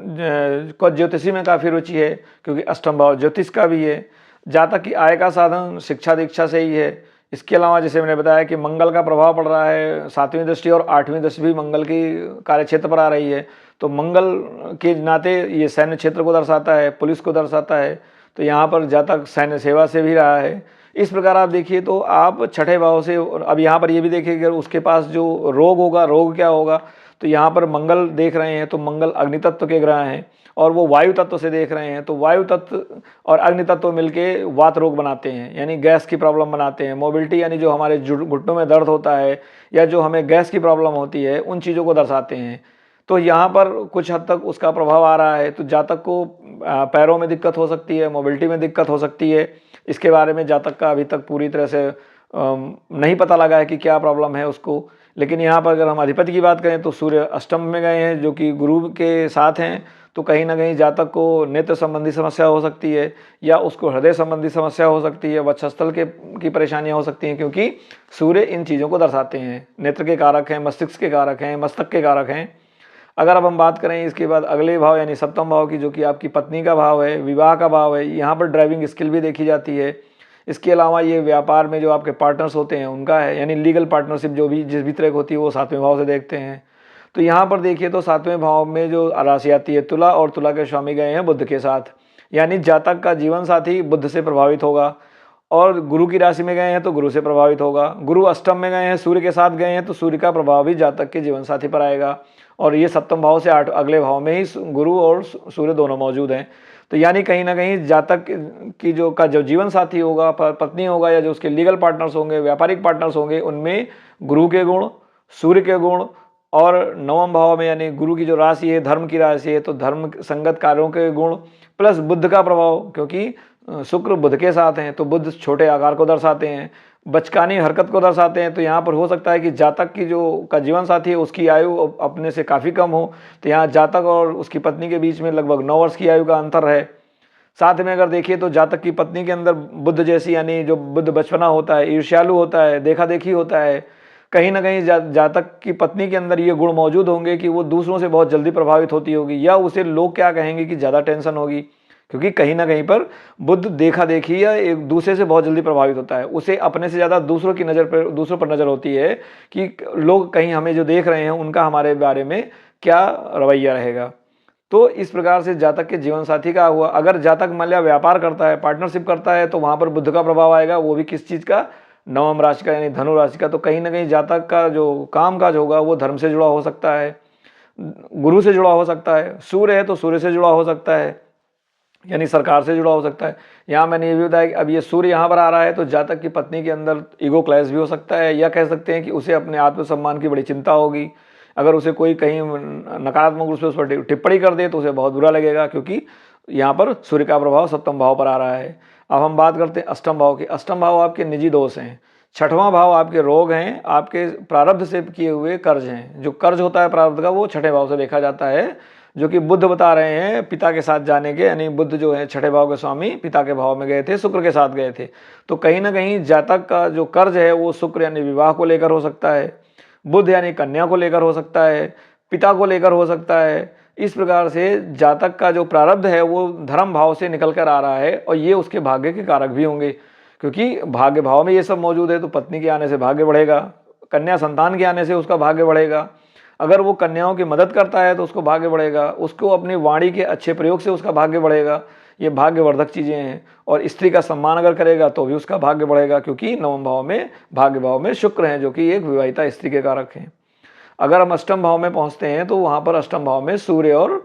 को ज्योतिषी में काफ़ी रुचि है, क्योंकि अष्टम भाव ज्योतिष का भी है। जातक की आय का साधन शिक्षा दीक्षा से ही है। इसके अलावा जैसे मैंने बताया कि मंगल का प्रभाव पड़ रहा है, 7वीं दृष्टि और 8वीं दृष्टि भी मंगल की कार्यक्षेत्र पर आ रही है। तो मंगल के नाते ये सैन्य क्षेत्र को दर्शाता है, पुलिस को दर्शाता है। तो यहाँ पर जातक सैन्य सेवा से भी रहा है। इस प्रकार आप देखिए तो आप छठे भाव से, अब यहाँ पर ये भी देखिए अगर उसके पास जो रोग होगा, रोग क्या होगा, तो यहाँ पर मंगल देख रहे हैं तो मंगल अग्नि तत्व के ग्रह हैं, और वो वायु तत्व से देख रहे हैं। तो वायु तत्व और अग्नि तत्व मिलके वात रोग बनाते हैं, यानी गैस की प्रॉब्लम बनाते हैं। मोबिलिटी यानी जो हमारे घुटनों में दर्द होता है या जो हमें गैस की प्रॉब्लम होती है, उन चीज़ों को दर्शाते हैं। तो यहाँ पर कुछ हद तक उसका प्रभाव आ रहा है। तो जातक को पैरों में दिक्कत हो सकती है, मोबिलिटी में दिक्कत हो सकती है। इसके बारे में जातक का अभी तक पूरी तरह से नहीं पता लगा है कि क्या प्रॉब्लम है उसको। लेकिन यहाँ पर अगर हम अधिपति की बात करें तो सूर्य अष्टम में गए हैं, जो कि गुरु के साथ हैं। तो कहीं ना कहीं जातक को नेत्र संबंधी समस्या हो सकती है, या उसको हृदय संबंधी समस्या हो सकती है, वक्षस्थल की परेशानियां हो सकती हैं, क्योंकि सूर्य इन चीज़ों को दर्शाते हैं। नेत्र के कारक हैं, मस्तिष्क के कारक हैं, मस्तक के कारक हैं। अगर अब हम बात करें इसके बाद अगले भाव यानी सप्तम भाव की, जो कि आपकी पत्नी का भाव है, विवाह का भाव है, यहाँ पर ड्राइविंग स्किल भी देखी जाती है। इसके अलावा ये व्यापार में जो आपके पार्टनर्स होते हैं उनका है, यानी लीगल पार्टनरशिप जो भी जिस भी तरह की होती है वो 7वें भाव से देखते हैं। तो यहाँ पर देखिए तो 7वें भाव में जो राशि आती है तुला, और तुला के स्वामी गए हैं बुध के साथ, यानी जातक का जीवन साथी बुध से प्रभावित होगा। और गुरु की राशि में गए हैं तो गुरु से प्रभावित होगा। गुरु अष्टम में गए हैं, सूर्य के साथ गए हैं, तो सूर्य का प्रभाव भी जातक के जीवन साथी पर आएगा। और ये सप्तम भाव से 8 अगले भाव में ही गुरु और सूर्य दोनों मौजूद हैं। तो यानी कहीं ना कहीं जातक की जो जीवन साथी होगा, पत्नी होगा, या जो उसके लीगल पार्टनर्स होंगे, व्यापारिक पार्टनर्स होंगे, उनमें गुरु के गुण, सूर्य के गुण, और नवम भाव में यानी गुरु की जो राशि है धर्म की राशि है, तो धर्म संगत कार्यों के गुण प्लस बुध का प्रभाव, क्योंकि शुक्र बुध के साथ हैं, तो बुध छोटे आकार को दर्शाते हैं, बचकानी हरकत को दर्शाते हैं। तो यहाँ पर हो सकता है कि जातक की का जीवन साथी है उसकी आयु अपने से काफ़ी कम हो, तो यहाँ जातक और उसकी पत्नी के बीच में लगभग 9 वर्ष की आयु का अंतर है। साथ में अगर देखिए तो जातक की पत्नी के अंदर बुध जैसी यानी जो बुध बचपना होता है, ईर्ष्यालु होता है, देखा देखी होता है, कहीं ना कहीं जातक की पत्नी के अंदर ये गुण मौजूद होंगे कि वो दूसरों से बहुत जल्दी प्रभावित होती होगी, या उसे लोग क्या कहेंगे कि ज़्यादा टेंशन होगी, क्योंकि कहीं ना कहीं पर बुध देखा देखी या एक दूसरे से बहुत जल्दी प्रभावित होता है। उसे अपने से ज़्यादा दूसरों पर नज़र होती है कि लोग कहीं हमें जो देख रहे हैं उनका हमारे बारे में क्या रवैया रहेगा। तो इस प्रकार से जातक के जीवन साथी का हुआ। अगर जातक मान लिया व्यापार करता है, पार्टनरशिप करता है, तो वहाँ पर बुध का प्रभाव आएगा, वो भी किस चीज़ का, नवम राशि का यानी धनु राशि का। तो कहीं ना कहीं जातक का जो कामकाज होगा वो धर्म से जुड़ा हो सकता है, गुरु से जुड़ा हो सकता है, सूर्य है तो सूर्य से जुड़ा हो सकता है, यानी सरकार से जुड़ा हो सकता है। यहाँ मैंने ये भी बताया कि अब ये सूर्य यहाँ पर आ रहा है तो जातक की पत्नी के अंदर ईगो क्लैश भी हो सकता है, या कह सकते हैं कि उसे अपने आत्मसम्मान की बड़ी चिंता होगी। अगर उसे कोई कहीं नकारात्मक रूप से उस पर टिप्पणी कर दे तो उसे बहुत बुरा लगेगा, क्योंकि यहाँ पर सूर्य का प्रभाव सप्तम भाव पर आ रहा है। अब हम बात करते हैं अष्टम भाव की। अष्टम भाव आपके निजी दोष हैं, छठवां भाव आपके रोग हैं, आपके प्रारब्ध से किए हुए कर्ज हैं। जो कर्ज होता है प्रारब्ध का वो छठे भाव से देखा जाता है, जो कि बुध बता रहे हैं पिता के साथ जाने के, यानी बुध जो है छठे भाव के स्वामी पिता के भाव में गए थे, शुक्र के साथ गए थे। तो कहीं ना कहीं जातक का जो कर्ज है वो शुक्र यानी विवाह को लेकर हो सकता है, बुध यानी कन्या को लेकर हो सकता है, पिता को लेकर हो सकता है। इस प्रकार से जातक का जो प्रारब्ध है वो धर्म भाव से निकल कर आ रहा है, और ये उसके भाग्य के कारक भी होंगे, क्योंकि भाग्य भाव में ये सब मौजूद है। तो पत्नी के आने से भाग्य बढ़ेगा, कन्या संतान के आने से उसका भाग्य बढ़ेगा, अगर वो कन्याओं की मदद करता है तो उसको भाग्य बढ़ेगा, उसको अपनी वाणी के अच्छे प्रयोग से उसका भाग्य बढ़ेगा। ये भाग्यवर्धक चीज़ें हैं। और स्त्री का सम्मान अगर करेगा तो भी उसका भाग्य बढ़ेगा, क्योंकि नवम भाव में भाग्य भाव में शुक्र हैं, जो कि एक विवाहिता स्त्री के कारक हैं। अगर हम अष्टम भाव में पहुंचते हैं तो वहाँ पर अष्टम भाव में सूर्य और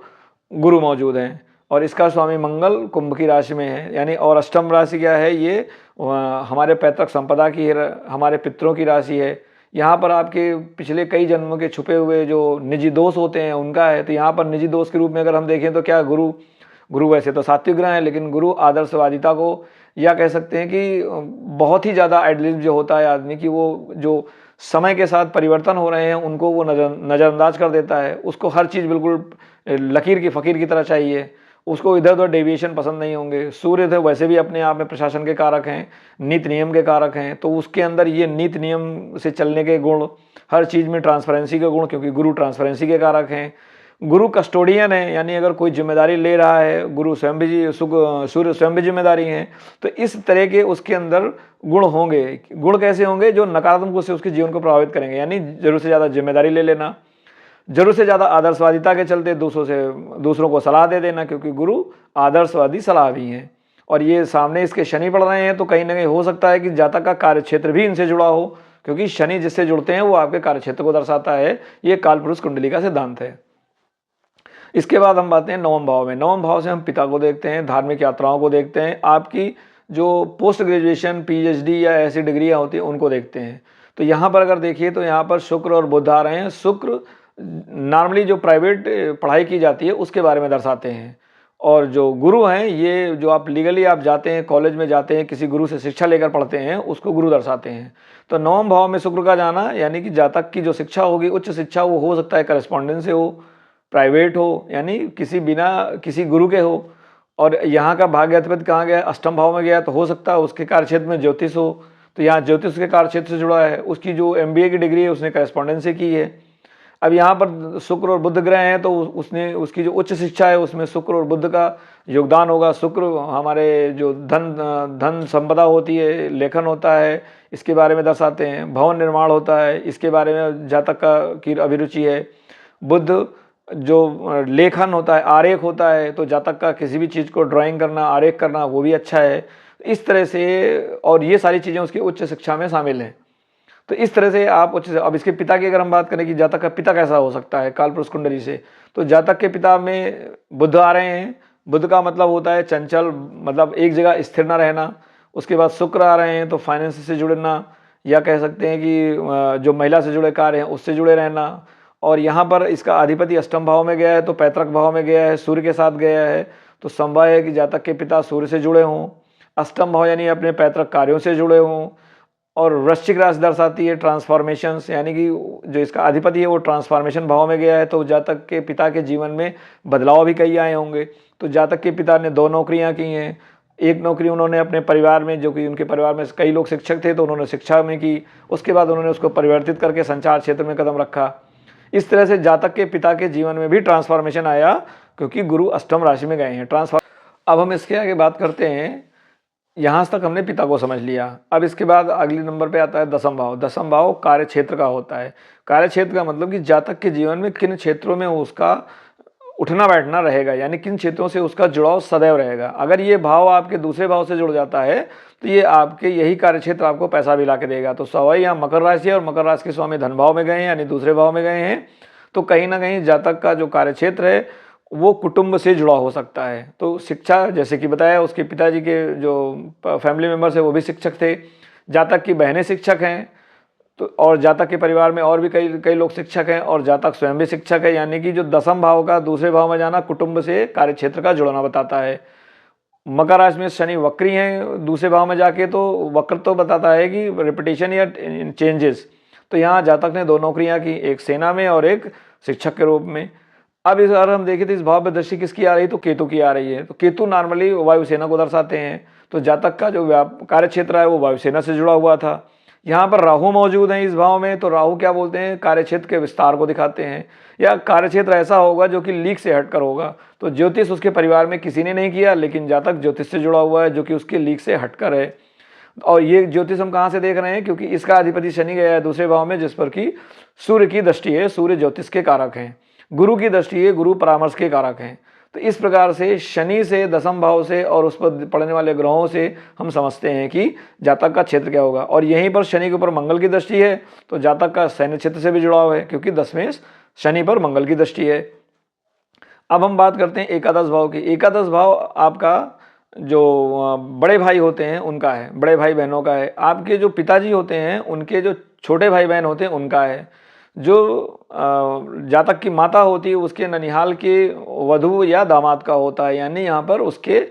गुरु मौजूद हैं, और इसका स्वामी मंगल कुंभ की राशि में है, यानी और अष्टम राशि क्या है, ये हमारे पैतृक संपदा की, हमारे पितरों की राशि है। यहाँ पर आपके पिछले कई जन्मों के छुपे हुए जो निजी दोष होते हैं उनका है। तो यहाँ पर निजी दोष के रूप में अगर हम देखें तो क्या, गुरु वैसे तो सात्विक ग्रह है, लेकिन गुरु आदर्शवादिता को, या कह सकते हैं कि बहुत ही ज़्यादा आइडियलिज्म जो होता है आदमी की, वो जो समय के साथ परिवर्तन हो रहे हैं उनको वो नज़रअंदाज कर देता है। उसको हर चीज़ बिल्कुल लकीर की फ़कीर की तरह चाहिए, उसको इधर उधर डेविएशन पसंद नहीं होंगे। सूर्य थे वैसे भी अपने आप में प्रशासन के कारक हैं, नीति नियम के कारक हैं, तो उसके अंदर ये नीति नियम से चलने के गुण, हर चीज़ में ट्रांसपेरेंसी के गुण, क्योंकि गुरु ट्रांसपेरेंसी के कारक हैं। गुरु कस्टोडियन है, यानी अगर कोई जिम्मेदारी ले रहा है, गुरु स्वयं भी, सूर्य स्वयं भी जिम्मेदारी हैं। तो इस तरह के उसके अंदर गुण होंगे। गुण कैसे होंगे, जो नकारात्मक रूप से उसके जीवन को प्रभावित करेंगे, यानी जरूरत से ज़्यादा जिम्मेदारी ले लेना, जरूरत से ज़्यादा आदर्शवादिता के चलते दूसरों को सलाह दे देना, क्योंकि गुरु आदर्शवादी सलाह भी हैं। और ये सामने इसके शनि पड़ रहे हैं, तो कहीं ना कहीं हो सकता है कि जातक का कार्यक्षेत्र भी इनसे जुड़ा हो, क्योंकि शनि जिससे जुड़ते हैं वो आपके कार्यक्षेत्र को दर्शाता है। ये कालपुरुष कुंडली का सिद्धांत है। इसके बाद हम बातें हैं नवम भाव में। नवम भाव से हम पिता को देखते हैं, धार्मिक यात्राओं को देखते हैं, आपकी जो पोस्ट ग्रेजुएशन, पीएचडी या ऐसी डिग्रियाँ होती हैं उनको देखते हैं। तो यहाँ पर अगर देखिए तो यहाँ पर शुक्र और बुध आ रहे हैं। शुक्र नॉर्मली जो प्राइवेट पढ़ाई की जाती है उसके बारे में दर्शाते हैं, और जो गुरु हैं ये जो आप लीगली आप जाते हैं, कॉलेज में जाते हैं, किसी गुरु से शिक्षा लेकर पढ़ते हैं, उसको गुरु दर्शाते हैं। तो नवम भाव में शुक्र का जाना, यानी कि जातक की जो शिक्षा होगी, उच्च शिक्षा, वो हो सकता है करस्पॉन्डेंस से हो, प्राइवेट हो, यानी किसी गुरु के हो। और यहाँ का भाग्य अधिपति कहाँ गया, अष्टम भाव में गया, तो हो सकता है उसके कार्यक्षेत्र में ज्योतिष हो, तो यहाँ ज्योतिष के कार्यक्षेत्र से जुड़ा है। उसकी जो MBA की डिग्री है उसने करस्पॉन्डेंस से की है। अब यहाँ पर शुक्र और बुध ग्रह हैं, तो उसकी जो उच्च शिक्षा है उसमें शुक्र और बुध का योगदान होगा। शुक्र हमारे जो धन संपदा होती है, लेखन होता है, इसके बारे में दर्शाते हैं। भवन निर्माण होता है, इसके बारे में जातक की अभिरुचि है। बुध जो लेखन होता है, आरेख होता है, तो जातक का किसी भी चीज़ को ड्राइंग करना, आरेख करना, वो भी अच्छा है। इस तरह से, और ये सारी चीज़ें उसकी उच्च शिक्षा में शामिल हैं। तो इस तरह से आप अच्छे से, अब इसके पिता की अगर हम बात करें कि जातक का पिता कैसा हो सकता है कालपुरुष कुंडली से, तो जातक के पिता में बुध आ रहे हैं। बुध का मतलब होता है चंचल, मतलब एक जगह स्थिर ना रहना। उसके बाद शुक्र आ रहे हैं तो फाइनेंस से जुड़ना, या कह सकते हैं कि जो महिला से जुड़े कार्य हैं उससे जुड़े रहना। और यहाँ पर इसका अधिपति अष्टम भाव में गया है, तो पैतृक भाव में गया है, सूर्य के साथ गया है, तो संभव है कि जातक के पिता सूर्य से जुड़े हों, अष्टम भाव यानी अपने पैतृक कार्यों से जुड़े हों। और वृश्चिक राशि दर्शाती है ट्रांसफॉर्मेशंस, यानी कि जो इसका अधिपति है वो ट्रांसफॉर्मेशन भाव में गया है, तो जातक के पिता के जीवन में बदलाव भी कई आए होंगे। तो जातक के पिता ने 2 नौकरियां की हैं। एक नौकरी उन्होंने अपने परिवार में, जो कि उनके परिवार में कई लोग शिक्षक थे, तो उन्होंने शिक्षा में की। उसके बाद उन्होंने उसको परिवर्तित करके संचार क्षेत्र में कदम रखा। इस तरह से जातक के पिता के जीवन में भी ट्रांसफॉर्मेशन आया, क्योंकि गुरु अष्टम राशि में गए हैं। अब हम इसके आगे बात करते हैं। यहाँ तक हमने पिता को समझ लिया। अब इसके बाद अगले नंबर पे आता है दसम भाव। दसम भाव कार्य क्षेत्र का होता है। कार्य क्षेत्र का मतलब कि जातक के जीवन में किन क्षेत्रों में उसका उठना बैठना रहेगा, यानी किन क्षेत्रों से उसका जुड़ाव सदैव रहेगा। अगर ये भाव आपके दूसरे भाव से जुड़ जाता है तो ये आपके यही कार्य क्षेत्र आपको पैसा भी ला के देगा। तो सवाई यहाँ मकर राशि है और मकर राशि के स्वामी धन भाव में गए हैं, यानी दूसरे भाव में गए हैं, तो कहीं ना कहीं जातक का जो कार्य क्षेत्र है वो कुटुंब से जुड़ा हो सकता है। तो शिक्षा, जैसे कि बताया, उसके पिताजी के जो फैमिली मेम्बर्स है वो भी शिक्षक थे, जातक की बहनें शिक्षक हैं, तो और जातक के परिवार में और भी कई कई लोग शिक्षक हैं, और जातक स्वयं भी शिक्षक है। यानी कि जो दसम भाव का दूसरे भाव में जाना कुटुंब से कार्य क्षेत्र का जुड़ना बताता है। मकर राशि में शनि वक्री हैं दूसरे भाव में जाके, तो वक्र तो बताता है कि रिपीटेशन या चेंजेस। तो यहाँ जातक ने 2 नौकरियाँ की, एक सेना में और एक शिक्षक के रूप में। अब इस बार हम देखें तो इस भाव में दृष्टि किसकी आ रही है, तो केतु की आ रही है। तो केतु नॉर्मली वायुसेना को दर्शाते हैं, तो जातक का जो कार्य क्षेत्र है वो वायुसेना से जुड़ा हुआ था। यहाँ पर राहु मौजूद हैं इस भाव में, तो राहु क्या बोलते हैं, कार्य क्षेत्र के विस्तार को दिखाते हैं, या कार्य क्षेत्र ऐसा होगा जो कि लीक से हटकर होगा। तो ज्योतिष उसके परिवार में किसी ने नहीं किया, लेकिन जातक ज्योतिष से जुड़ा हुआ है जो कि उसके लीक से हटकर है। और ये ज्योतिष हम कहाँ से देख रहे हैं, क्योंकि इसका अधिपति शनि गया है दूसरे भाव में, जिस पर कि सूर्य की दृष्टि है। सूर्य ज्योतिष के कारक हैं, गुरु की दृष्टि है, गुरु परामर्श के कारक हैं। तो इस प्रकार से शनि से, दसम भाव से और उस पर पड़ने वाले ग्रहों से हम समझते हैं कि जातक का क्षेत्र क्या होगा। और यहीं पर शनि के ऊपर मंगल की दृष्टि है, तो जातक का सैन्य क्षेत्र से भी जुड़ाव है, क्योंकि 10वें शनि पर मंगल की दृष्टि है। अब हम बात करते हैं एकादश भाव की। एकादश भाव आपका जो बड़े भाई होते हैं उनका है, बड़े भाई बहनों का है। आपके जो पिताजी होते हैं उनके जो छोटे भाई बहन होते हैं उनका है। जो जातक की माता होती है उसके ननिहाल के वधू या दामाद का होता है, यानी यहाँ पर उसके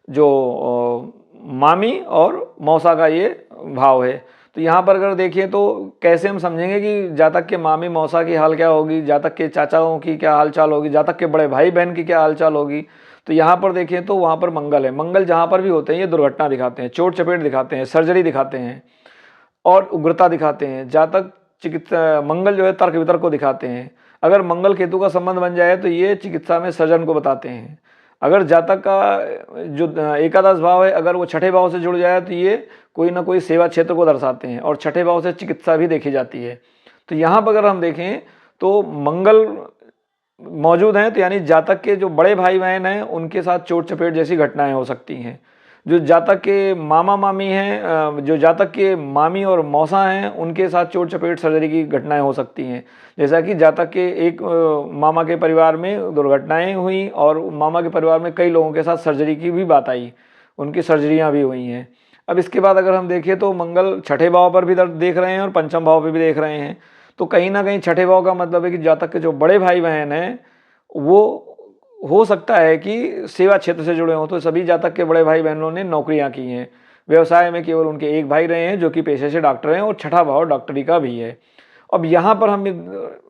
जो मामी और मौसा का ये भाव है। तो यहाँ पर अगर देखिए तो कैसे हम समझेंगे कि जातक के मामी मौसा की हाल क्या होगी, जातक के चाचाओं की क्या हालचाल होगी, जातक के बड़े भाई बहन की क्या हालचाल होगी। तो यहाँ पर देखिए तो वहाँ पर मंगल है। मंगल जहाँ पर भी होते हैं ये दुर्घटना दिखाते हैं, चोट चपेट दिखाते हैं, सर्जरी दिखाते हैं और उग्रता दिखाते हैं। जातक चिकित्सा, मंगल जो है तर्क वितर्क को दिखाते हैं। अगर मंगल केतु का संबंध बन जाए तो ये चिकित्सा में सृजन को बताते हैं। अगर जातक का जो एकादश भाव है अगर वो छठे भाव से जुड़ जाए तो ये कोई ना कोई सेवा क्षेत्र को दर्शाते हैं, और छठे भाव से चिकित्सा भी देखी जाती है। तो यहाँ पर अगर हम देखें तो मंगल मौजूद हैं, तो यानी जातक के जो बड़े भाई बहन हैं उनके साथ चोट चपेट जैसी घटनाएं हो सकती हैं। जो जातक के मामा मामी हैं, जो जातक के मामी और मौसा हैं उनके साथ चोट चपेट सर्जरी की घटनाएं हो सकती हैं। जैसा कि जातक के एक मामा के परिवार में दुर्घटनाएं हुई और मामा के परिवार में कई लोगों के साथ सर्जरी की भी बात आई, उनकी सर्जरियां भी हुई हैं। अब इसके बाद अगर हम देखें तो मंगल छठे भाव पर भी देख रहे हैं और पंचम भाव पर भी देख रहे हैं। तो कहीं ना कहीं छठे भाव का मतलब है कि जातक के जो बड़े भाई बहन हैं वो हो सकता है कि सेवा क्षेत्र से जुड़े हों। तो सभी जातक के बड़े भाई बहनों ने नौकरियां की हैं। व्यवसाय में केवल उनके एक भाई रहे हैं जो कि पेशे से डॉक्टर हैं, और छठा भाव डॉक्टरी का भी है। अब यहाँ पर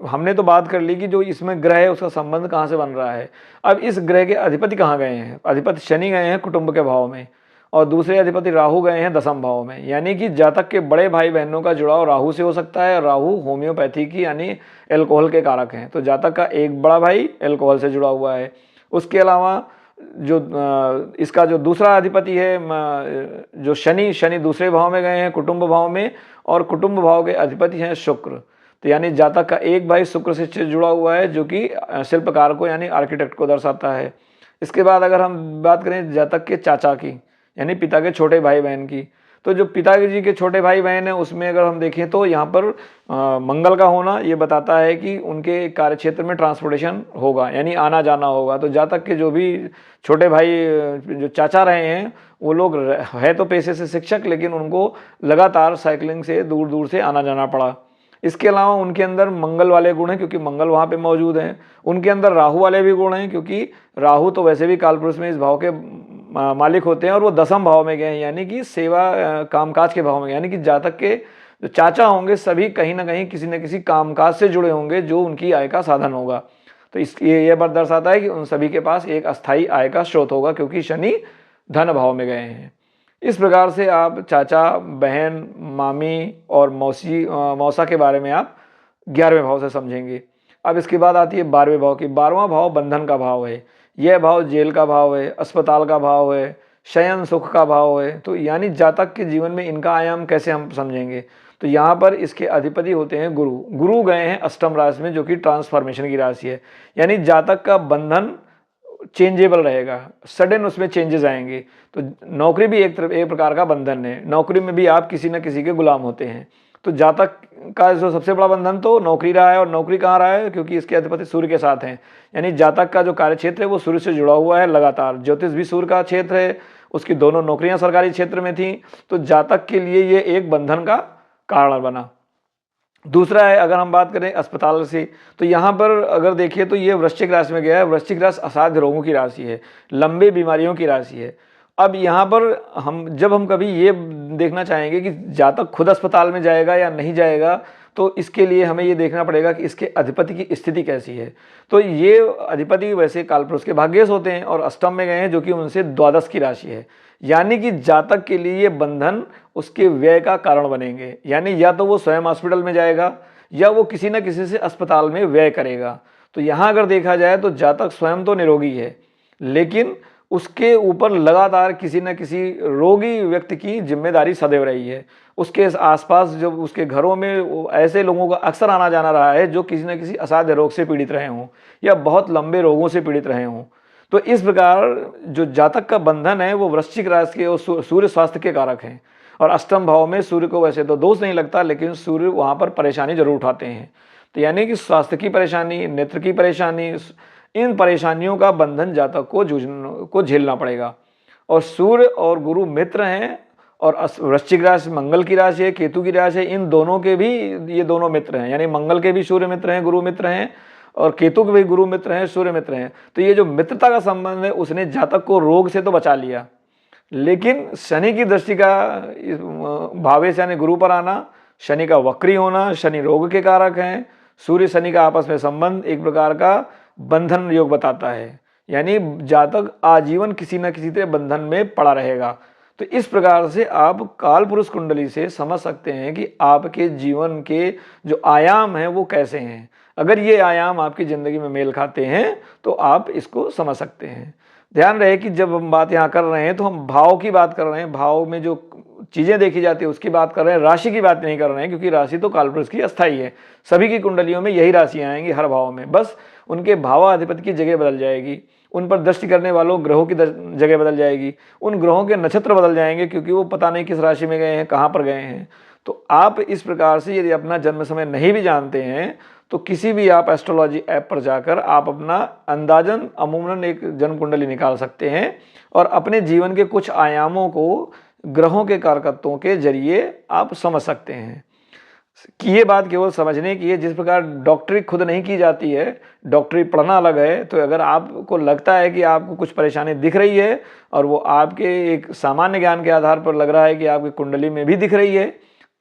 हमने तो बात कर ली कि जो इसमें ग्रह है उसका संबंध कहाँ से बन रहा है। अब इस ग्रह के अधिपति कहाँ गए हैं, अधिपति शनि गए हैं कुटुंब के भाव में, और दूसरे अधिपति राहु गए हैं दसम भाव में। यानी कि जातक के बड़े भाई बहनों का जुड़ाव राहु से हो सकता है। राहु होम्योपैथी की यानी एल्कोहल के कारक हैं, तो जातक का एक बड़ा भाई एल्कोहल से जुड़ा हुआ है। उसके अलावा जो इसका जो दूसरा अधिपति है जो शनि दूसरे भाव में गए हैं कुटुंब भाव में, और कुटुंब भाव के अधिपति हैं शुक्र। तो यानी जातक का एक भाई शुक्र से जुड़ा हुआ है जो कि शिल्पकार को यानी आर्किटेक्ट को दर्शाता है। इसके बाद अगर हम बात करें जातक के चाचा की यानी पिता के छोटे भाई बहन की, तो जो पिताजी के छोटे भाई बहन हैं उसमें अगर हम देखें तो यहाँ पर मंगल का होना ये बताता है कि उनके कार्यक्षेत्र में ट्रांसपोर्टेशन होगा, यानी आना जाना होगा। तो जातक के जो भी छोटे भाई जो चाचा रहे हैं वो लोग है तो पेशे से शिक्षक, लेकिन उनको लगातार साइकिलिंग से दूर दूर से आना जाना पड़ा। इसके अलावा उनके अंदर मंगल वाले गुण हैं क्योंकि मंगल वहाँ पे मौजूद हैं। उनके अंदर राहु वाले भी गुण हैं क्योंकि राहु तो वैसे भी कालपुरुष में इस भाव के मालिक होते हैं और वो 10वें भाव में गए हैं, यानी कि सेवा कामकाज के भाव में, यानी कि जातक के जो चाचा होंगे सभी कहीं ना कहीं किसी न किसी कामकाज से जुड़े होंगे जो उनकी आय का साधन होगा। तो इस ये बात दर्शाता है कि उन सभी के पास एक अस्थायी आय का स्रोत होगा क्योंकि शनि धन भाव में गए हैं। इस प्रकार से आप चाचा, बहन, मामी और मौसा के बारे में आप 11वें भाव से समझेंगे। अब इसके बाद आती है 12वें भाव की। 12वां भाव बंधन का भाव है। यह भाव जेल का भाव है, अस्पताल का भाव है, शयन सुख का भाव है। तो यानी जातक के जीवन में इनका आयाम कैसे हम समझेंगे, तो यहाँ पर इसके अधिपति होते हैं गुरु। गुरु गए हैं अष्टम राशि में जो कि ट्रांसफॉर्मेशन की राशि है, यानी जातक का बंधन चेंजेबल रहेगा, सडन उसमें चेंजेस आएंगे। तो नौकरी भी एक प्रकार का बंधन है, नौकरी में भी आप किसी न किसी के गुलाम होते हैं। तो जातक का जो सबसे बड़ा बंधन तो नौकरी रहा है, और नौकरी कहाँ रहा है क्योंकि इसके अधिपति सूर्य के साथ हैं, यानी जातक का जो कार्य क्षेत्र है वो सूर्य से जुड़ा हुआ है लगातार। ज्योतिष भी सूर्य का क्षेत्र है, उसकी दोनों नौकरियां सरकारी क्षेत्र में थी, तो जातक के लिए ये एक बंधन का कारण बना। दूसरा है अगर हम बात करें अस्पताल से, तो यहाँ पर अगर देखिए तो ये वृश्चिक राशि में गया है। वृश्चिक राशि असाध्य रोगों की राशि है, लंबे बीमारियों की राशि है। अब यहाँ पर हम कभी ये देखना चाहेंगे कि जातक खुद अस्पताल में जाएगा या नहीं जाएगा, तो इसके लिए हमें ये देखना पड़ेगा कि इसके अधिपति की स्थिति कैसी है। तो ये अधिपति वैसे कालपुरुष के भाग्येश होते हैं और अष्टम में गए हैं जो कि उनसे द्वादश की राशि है, यानी कि जातक के लिए ये बंधन उसके व्यय का कारण बनेंगे। यानी या तो वो स्वयं हॉस्पिटल में जाएगा या वो किसी न किसी से अस्पताल में व्यय करेगा। तो यहाँ अगर देखा जाए तो जातक स्वयं तो निरोगी है, लेकिन उसके ऊपर लगातार किसी न किसी रोगी व्यक्ति की जिम्मेदारी सदैव रही है। उसके आसपास जब उसके घरों में ऐसे लोगों का अक्सर आना जाना रहा है जो किसी न किसी असाध्य रोग से पीड़ित रहे हों या बहुत लंबे रोगों से पीड़ित रहे हों। तो इस प्रकार जो जातक का बंधन है वो वृश्चिक राशि के और सूर्य स्वास्थ्य के कारक हैं। और अष्टम भाव में सूर्य को वैसे तो दोष नहीं लगता, लेकिन सूर्य वहाँ पर परेशानी जरूर उठाते हैं। तो यानी कि स्वास्थ्य की परेशानी, नेत्र की परेशानी, इन परेशानियों का बंधन जातक को झेलना पड़ेगा। और सूर्य और गुरु मित्र हैं, और वृश्चिक राशि मंगल की राशि है, केतु की राशि है, इन दोनों के भी ये दोनों मित्र हैं, यानी मंगल के भी सूर्य मित्र हैं, गुरु मित्र हैं, और केतु के भी गुरु मित्र हैं, सूर्य मित्र हैं। तो ये जो मित्रता का संबंध है उसने जातक को रोग से तो बचा लिया, लेकिन शनि की दृष्टि का भावेश यानी गुरु पर आना, शनि का वक्री होना, शनि रोग के कारक हैं। सूर्य शनि का आपस में संबंध एक प्रकार का बंधन योग बताता है, यानी जातक आजीवन किसी न किसी तरह बंधन में पड़ा रहेगा। तो इस प्रकार से आप काल पुरुष कुंडली से समझ सकते हैं कि आपके जीवन के जो आयाम हैं वो कैसे हैं। अगर ये आयाम आपकी ज़िंदगी में मेल खाते हैं तो आप इसको समझ सकते हैं। ध्यान रहे कि जब हम बात यहाँ कर रहे हैं तो हम भाव की बात कर रहे हैं, भाव में जो चीज़ें देखी जाती है उसकी बात कर रहे हैं, राशि की बात नहीं कर रहे हैं, क्योंकि राशि तो कालपुरुष की अस्थाई है। सभी की कुंडलियों में यही राशियाँ आएंगी हर भाव में, बस उनके भावाधिपति की जगह बदल जाएगी, उन पर दृष्टि करने वालों ग्रहों की जगह बदल जाएगी, उन ग्रहों के नक्षत्र बदल जाएंगे क्योंकि वो पता नहीं किस राशि में गए हैं, कहाँ पर गए हैं। तो आप इस प्रकार से यदि अपना जन्म समय नहीं भी जानते हैं तो किसी भी आप एस्ट्रोलॉजी ऐप पर जाकर आप अपना अंदाजन अमूमन एक जन्म कुंडली निकाल सकते हैं और अपने जीवन के कुछ आयामों को ग्रहों के कारकत्वों के जरिए आप समझ सकते हैं। कि ये बात केवल समझने की है, जिस प्रकार डॉक्टरी खुद नहीं की जाती है, डॉक्टरी पढ़ना अलग है। तो अगर आपको लगता है कि आपको कुछ परेशानी दिख रही है और वो आपके एक सामान्य ज्ञान के आधार पर लग रहा है कि आपकी कुंडली में भी दिख रही है,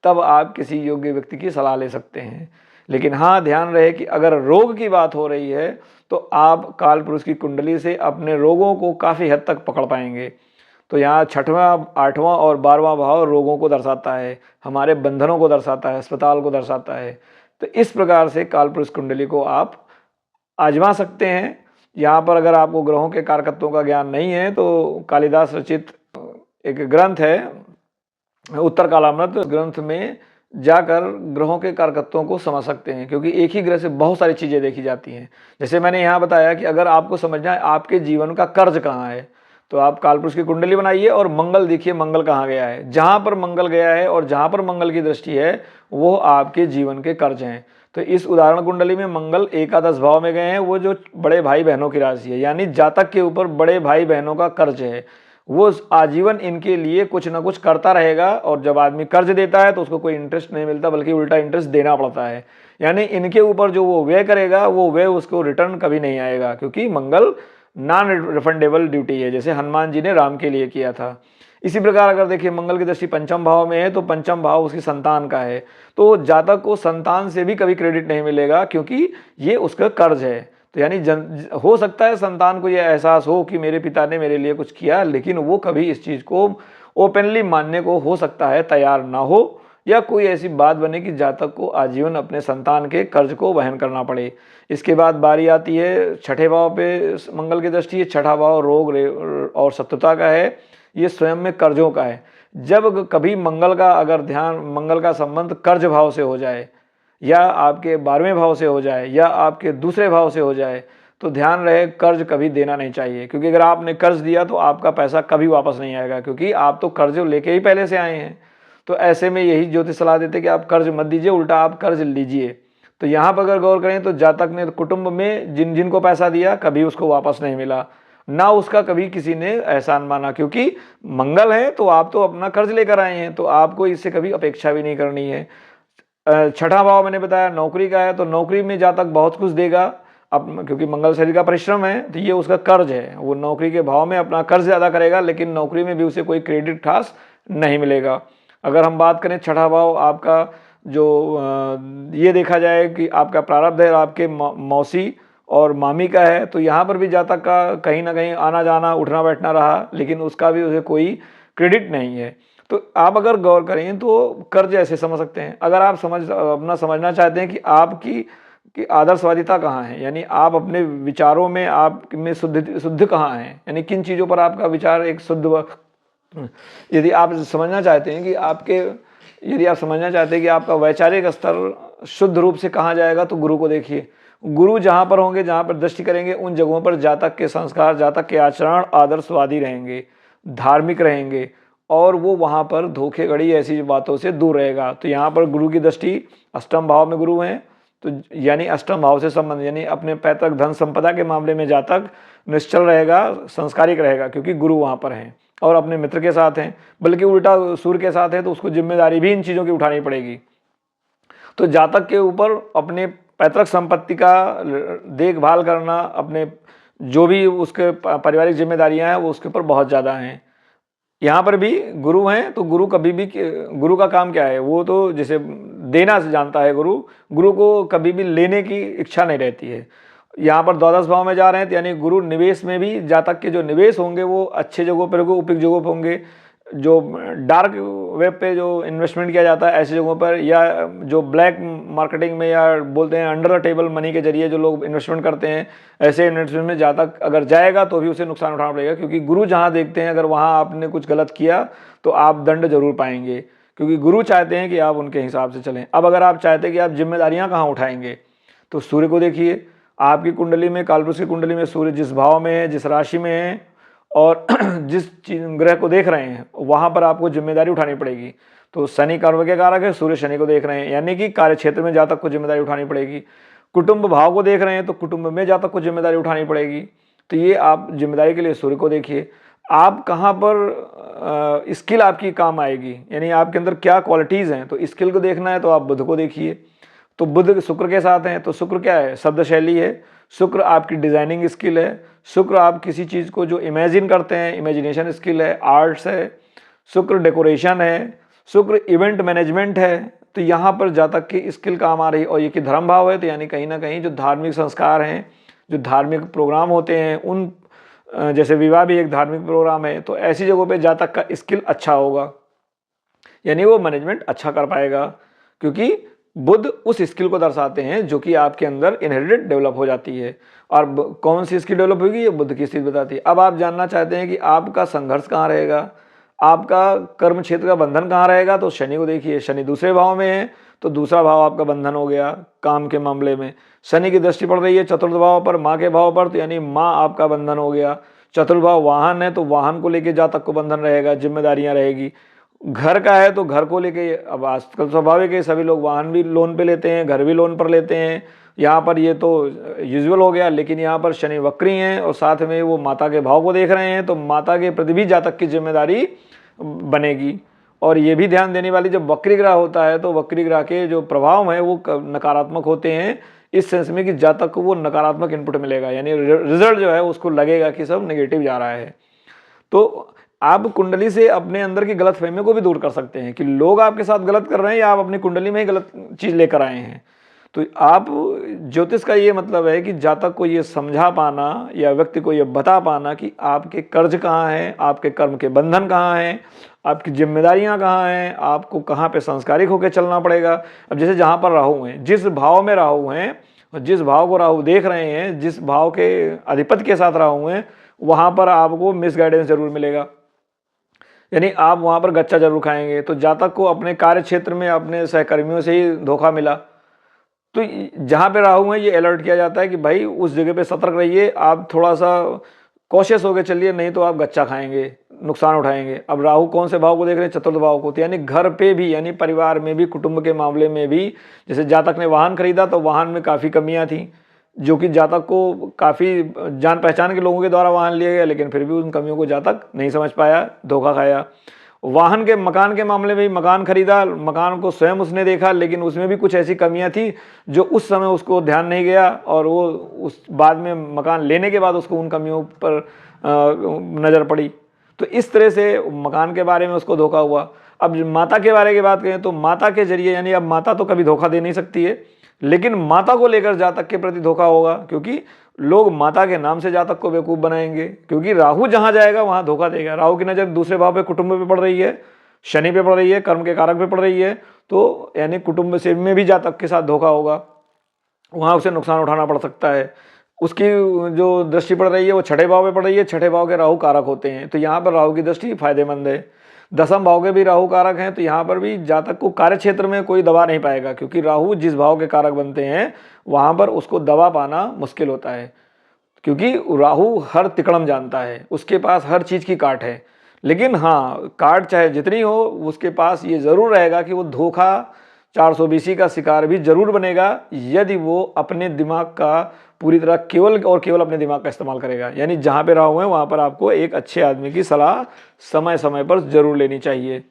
तब आप किसी योग्य व्यक्ति की सलाह ले सकते हैं। लेकिन हाँ, ध्यान रहे कि अगर रोग की बात हो रही है तो आप काल पुरुष की कुंडली से अपने रोगों को काफ़ी हद तक पकड़ पाएंगे। तो यहाँ 6वां, 8वां और 12वां भाव रोगों को दर्शाता है, हमारे बंधनों को दर्शाता है, अस्पताल को दर्शाता है। तो इस प्रकार से कालपुरुष कुंडली को आप आजमा सकते हैं। यहाँ पर अगर आपको ग्रहों के कारकत्वों का ज्ञान नहीं है तो कालिदास रचित एक ग्रंथ है उत्तर कालामृत, ग्रंथ में जाकर ग्रहों के कारकत्वों को समझ सकते हैं, क्योंकि एक ही ग्रह से बहुत सारी चीज़ें देखी जाती हैं। जैसे मैंने यहाँ बताया कि अगर आपको समझना है आपके जीवन का कर्ज कहाँ है, तो आप कालपुरुष की कुंडली बनाइए और मंगल देखिए, मंगल कहाँ गया है। जहाँ पर मंगल गया है और जहाँ पर मंगल की दृष्टि है वो आपके जीवन के कर्ज हैं। तो इस उदाहरण कुंडली में मंगल एकादश भाव में गए हैं, वो जो बड़े भाई बहनों की राशि है, यानी जातक के ऊपर बड़े भाई बहनों का कर्ज है, वो आजीवन इनके लिए कुछ ना कुछ करता रहेगा। और जब आदमी कर्ज देता है तो उसको कोई इंटरेस्ट नहीं मिलता, बल्कि उल्टा इंटरेस्ट देना पड़ता है। यानी इनके ऊपर जो वो व्यय करेगा वो व्यय उसको रिटर्न कभी नहीं आएगा, क्योंकि मंगल नॉन रिफंडेबल ड्यूटी है, जैसे हनुमान जी ने राम के लिए किया था। इसी प्रकार अगर देखिए मंगल की दृष्टि पंचम भाव में है तो पंचम भाव उसकी संतान का है, तो जातक को संतान से भी कभी क्रेडिट नहीं मिलेगा, क्योंकि ये उसका कर्ज है। तो यानी हो सकता है संतान को यह एहसास हो कि मेरे पिता ने मेरे लिए कुछ किया, लेकिन वो कभी इस चीज़ को ओपनली मानने को हो सकता है तैयार ना हो, या कोई ऐसी बात बने कि जातक को आजीवन अपने संतान के कर्ज को वहन करना पड़े। इसके बाद बारी आती है छठे भाव पे मंगल की दृष्टि है। छठा भाव रोग और शत्रुता का है, ये स्वयं में कर्जों का है। जब कभी मंगल का अगर ध्यान, मंगल का संबंध कर्ज भाव से हो जाए, या आपके 12वें भाव से हो जाए, या आपके दूसरे भाव से हो जाए, तो ध्यान रहे कर्ज कभी देना नहीं चाहिए, क्योंकि अगर आपने कर्ज दिया तो आपका पैसा कभी वापस नहीं आएगा, क्योंकि आप तो कर्ज लेके ही पहले से आए हैं। तो ऐसे में यही ज्योतिष सलाह देते कि आप कर्ज मत दीजिए, उल्टा आप कर्ज लीजिए। तो यहाँ पर अगर गौर करें तो जातक ने कुटुंब में जिन जिन को पैसा दिया कभी उसको वापस नहीं मिला, ना उसका कभी किसी ने एहसान माना, क्योंकि मंगल है तो आप तो अपना कर्ज लेकर आए हैं, तो आपको इससे कभी अपेक्षा भी नहीं करनी है। छठा भाव मैंने बताया नौकरी का है, तो नौकरी में जातक बहुत कुछ देगा अब, क्योंकि मंगल शरीर का परिश्रम है, तो ये उसका कर्ज है। वो नौकरी के भाव में अपना कर्ज अदा करेगा, लेकिन नौकरी में भी उसे कोई क्रेडिट खास नहीं मिलेगा। अगर हम बात करें छठा भाव आपका जो ये देखा जाए कि आपका प्रारब्ध है, आपके मौसी और मामी का है, तो यहाँ पर भी जातक का कहीं ना कहीं आना जाना उठना बैठना रहा, लेकिन उसका भी उसे कोई क्रेडिट नहीं है। तो आप अगर गौर करें तो कर्ज ऐसे समझ सकते हैं। अगर आप अपना समझना चाहते हैं कि आपकी आदर्शवादिता कहाँ है, यानी आप अपने विचारों में आप में शुद्ध कहाँ है, यानी किन चीज़ों पर आपका विचार एक शुद्ध, यदि आप समझना चाहते हैं कि आपका वैचारिक स्तर शुद्ध रूप से कहाँ जाएगा, तो गुरु को देखिए। गुरु जहाँ पर होंगे, जहाँ पर दृष्टि करेंगे, उन जगहों पर जातक के संस्कार, जातक के आचरण आदर्शवादी रहेंगे, धार्मिक रहेंगे, और वो वहाँ पर धोखेधड़ी ऐसी बातों से दूर रहेगा। तो यहाँ पर गुरु की दृष्टि अष्टम भाव में गुरु हैं, तो यानी अष्टम भाव से संबंध, यानी अपने पैतृक धन संपदा के मामले में जातक निश्चल रहेगा, संस्कारिक रहेगा, क्योंकि गुरु वहाँ पर हैं और अपने मित्र के साथ हैं, बल्कि उल्टा सूर्य के साथ है, तो उसको जिम्मेदारी भी इन चीज़ों की उठानी पड़ेगी। तो जातक के ऊपर अपने पैतृक संपत्ति का देखभाल करना, अपने जो भी उसके पारिवारिक जिम्मेदारियां हैं वो उसके ऊपर बहुत ज़्यादा हैं। यहाँ पर भी गुरु हैं, तो गुरु कभी भी, गुरु का काम क्या है, वो तो जैसे देना से जानता है गुरु को कभी भी लेने की इच्छा नहीं रहती है। यहाँ पर द्वादश भाव में जा रहे हैं, तो यानी गुरु निवेश में भी, जातक के जो निवेश होंगे वो अच्छे जगहों पर होंगे, उपयुक्त जगहों पर होंगे। जो डार्क वेब पे जो इन्वेस्टमेंट किया जाता है ऐसी जगहों पर, या जो ब्लैक मार्केटिंग में, या बोलते हैं अंडर द टेबल मनी के जरिए जो लोग इन्वेस्टमेंट करते हैं, ऐसे इन्वेस्टमेंट में जातक अगर जाएगा तो भी उसे नुकसान उठाना पड़ेगा, क्योंकि गुरु जहाँ देखते हैं अगर वहाँ आपने कुछ गलत किया तो आप दंड जरूर पाएंगे, क्योंकि गुरु चाहते हैं कि आप उनके हिसाब से चलें। अब अगर आप चाहते हैं कि आप जिम्मेदारियाँ कहाँ उठाएंगे, तो सूर्य को देखिए। आपकी कुंडली में, कालपुरुष की कुंडली में सूर्य जिस भाव में है, जिस राशि में है, और जिस ग्रह को देख रहे हैं वहाँ पर आपको जिम्मेदारी उठानी पड़ेगी। तो शनि कर्म के कारक है, सूर्य शनि को देख रहे हैं, यानी कि कार्य क्षेत्र में जातक को जिम्मेदारी उठानी पड़ेगी। कुटुंब भाव को देख रहे हैं, तो कुटुंब में जातक को जिम्मेदारी उठानी पड़ेगी। तो ये आप जिम्मेदारी के लिए सूर्य को देखिए। आप कहाँ पर स्किल आपकी काम आएगी, यानी आपके अंदर क्या क्वालिटीज़ हैं, तो स्किल को देखना है तो आप बुध को देखिए। तो बुध शुक्र के साथ हैं, तो शुक्र क्या है, शब्द शैली है। शुक्र आपकी डिज़ाइनिंग स्किल है। शुक्र आप किसी चीज़ को जो इमेजिन करते हैं, इमेजिनेशन स्किल है, आर्ट्स है। शुक्र डेकोरेशन है। शुक्र इवेंट मैनेजमेंट है। तो यहाँ पर जातक की स्किल काम आ रही है। और ये कि धर्म भाव है, तो यानी कहीं ना कहीं जो धार्मिक संस्कार हैं, जो धार्मिक प्रोग्राम होते हैं, उन जैसे विवाह भी एक धार्मिक प्रोग्राम है, तो ऐसी जगहों पे जातक का स्किल अच्छा होगा, यानी वो मैनेजमेंट अच्छा कर पाएगा, क्योंकि बुध उस स्किल को दर्शाते हैं जो कि आपके अंदर इनहेरिटेड डेवलप हो जाती है। और कौन सी स्किल डेवलप होगी, ये बुध की स्थिति बताती है। अब आप जानना चाहते हैं कि आपका संघर्ष कहाँ रहेगा, आपका कर्म क्षेत्र का बंधन कहाँ रहेगा, तो शनि को देखिए। शनि दूसरे भाव में है, तो दूसरा भाव आपका बंधन हो गया काम के मामले में। शनि की दृष्टि पड़ रही है चतुर्थ भाव पर, माँ के भाव पर, तो यानी माँ आपका बंधन हो गया। चतुर्भाव वाहन है तो वाहन को लेके जातक को बंधन रहेगा, जिम्मेदारियां रहेगी। घर का है तो घर को लेके, अब आजकल स्वाभाविक है सभी लोग वाहन भी लोन पे लेते हैं, घर भी लोन पर लेते हैं, यहाँ पर ये तो यूजुअल हो गया। लेकिन यहाँ पर शनि वक्री हैं और साथ में वो माता के भाव को देख रहे हैं, तो माता के प्रति भी जातक की जिम्मेदारी बनेगी। और ये भी ध्यान देने वाली, जब वक्री ग्रह होता है तो वक्री ग्रह के जो प्रभाव हैं वो नकारात्मक होते हैं, इस सेंस में कि जातक को वो नकारात्मक इनपुट मिलेगा, यानी रिजल्ट जो है उसको लगेगा कि सब नेगेटिव जा रहा है। तो आप कुंडली से अपने अंदर की गलत फहमी को भी दूर कर सकते हैं कि लोग आपके साथ गलत कर रहे हैं या आप अपनी कुंडली में ही गलत चीज़ लेकर आए हैं। तो आप, ज्योतिष का ये मतलब है कि जातक को ये समझा पाना या व्यक्ति को ये बता पाना कि आपके कर्ज कहाँ हैं, आपके कर्म के बंधन कहाँ हैं, आपकी जिम्मेदारियां कहाँ हैं, आपको कहाँ पे संस्कारिक होकर चलना पड़ेगा। अब जैसे जहाँ पर राहु हैं, जिस भाव में राहु हैं, जिस भाव को राहु देख रहे हैं, जिस भाव के अधिपति के साथ राहु हैं, वहाँ पर आपको मिसगाइडेंस जरूर मिलेगा, यानी आप वहाँ पर गच्चा जरूर खाएंगे। तो जातक को अपने कार्य क्षेत्र में अपने सहकर्मियों से ही धोखा मिला, तो जहाँ पे राहु है ये अलर्ट किया जाता है कि भाई उस जगह पे सतर्क रहिए, आप थोड़ा सा कॉशियस होकर चलिए, नहीं तो आप गच्चा खाएंगे, नुकसान उठाएंगे। अब राहु कौन से भाव को देख रहे हैं? चतुर्थ भाव को। तो यानी घर पे भी, यानी परिवार में भी, कुटुंब के मामले में भी, जैसे जातक ने वाहन खरीदा तो वाहन में काफ़ी कमियां थी, जो कि जातक को काफ़ी जान पहचान के लोगों के द्वारा वाहन लिया गया, लेकिन फिर भी उन कमियों को जातक नहीं समझ पाया, धोखा खाया। वाहन के, मकान के मामले में भी मकान खरीदा, मकान को स्वयं उसने देखा, लेकिन उसमें भी कुछ ऐसी कमियां थी जो उस समय उसको ध्यान नहीं गया, और वो उस बाद में मकान लेने के बाद उसको उन कमियों पर नज़र पड़ी। तो इस तरह से मकान के बारे में उसको धोखा हुआ। अब माता के बारे की बात करें तो माता के जरिए, यानी अब माता तो कभी धोखा दे नहीं सकती है, लेकिन माता को लेकर जातक के प्रति धोखा होगा, क्योंकि लोग माता के नाम से जातक को बेवकूफ़ बनाएंगे, क्योंकि राहु जहां जाएगा वहां धोखा देगा। राहु की नज़र दूसरे भाव पे कुटुंब पे पड़ रही है, शनि पे पड़ रही है, कर्म के कारक पे पड़ रही है, तो यानी कुटुंब से में भी जातक के साथ धोखा होगा, वहां उसे नुकसान उठाना पड़ सकता है। उसकी जो दृष्टि पड़ रही है वो छठे भाव में पड़ रही है, छठे भाव के राहु कारक होते हैं, तो यहाँ पर राहु की दृष्टि फायदेमंद है। दसम भाव के भी राहु कारक हैं, तो यहाँ पर भी जातक को कार्य क्षेत्र में कोई दबा नहीं पाएगा, क्योंकि राहु जिस भाव के कारक बनते हैं वहाँ पर उसको दबा पाना मुश्किल होता है, क्योंकि राहु हर तिकड़म जानता है, उसके पास हर चीज़ की काट है। लेकिन हाँ, काट चाहे जितनी हो, उसके पास ये ज़रूर रहेगा कि वो धोखा 420 का शिकार भी जरूर बनेगा, यदि वो अपने दिमाग का पूरी तरह केवल और केवल अपने दिमाग का इस्तेमाल करेगा। यानी जहाँ पे राहु है वहाँ पर आपको एक अच्छे आदमी की सलाह समय समय पर जरूर लेनी चाहिए।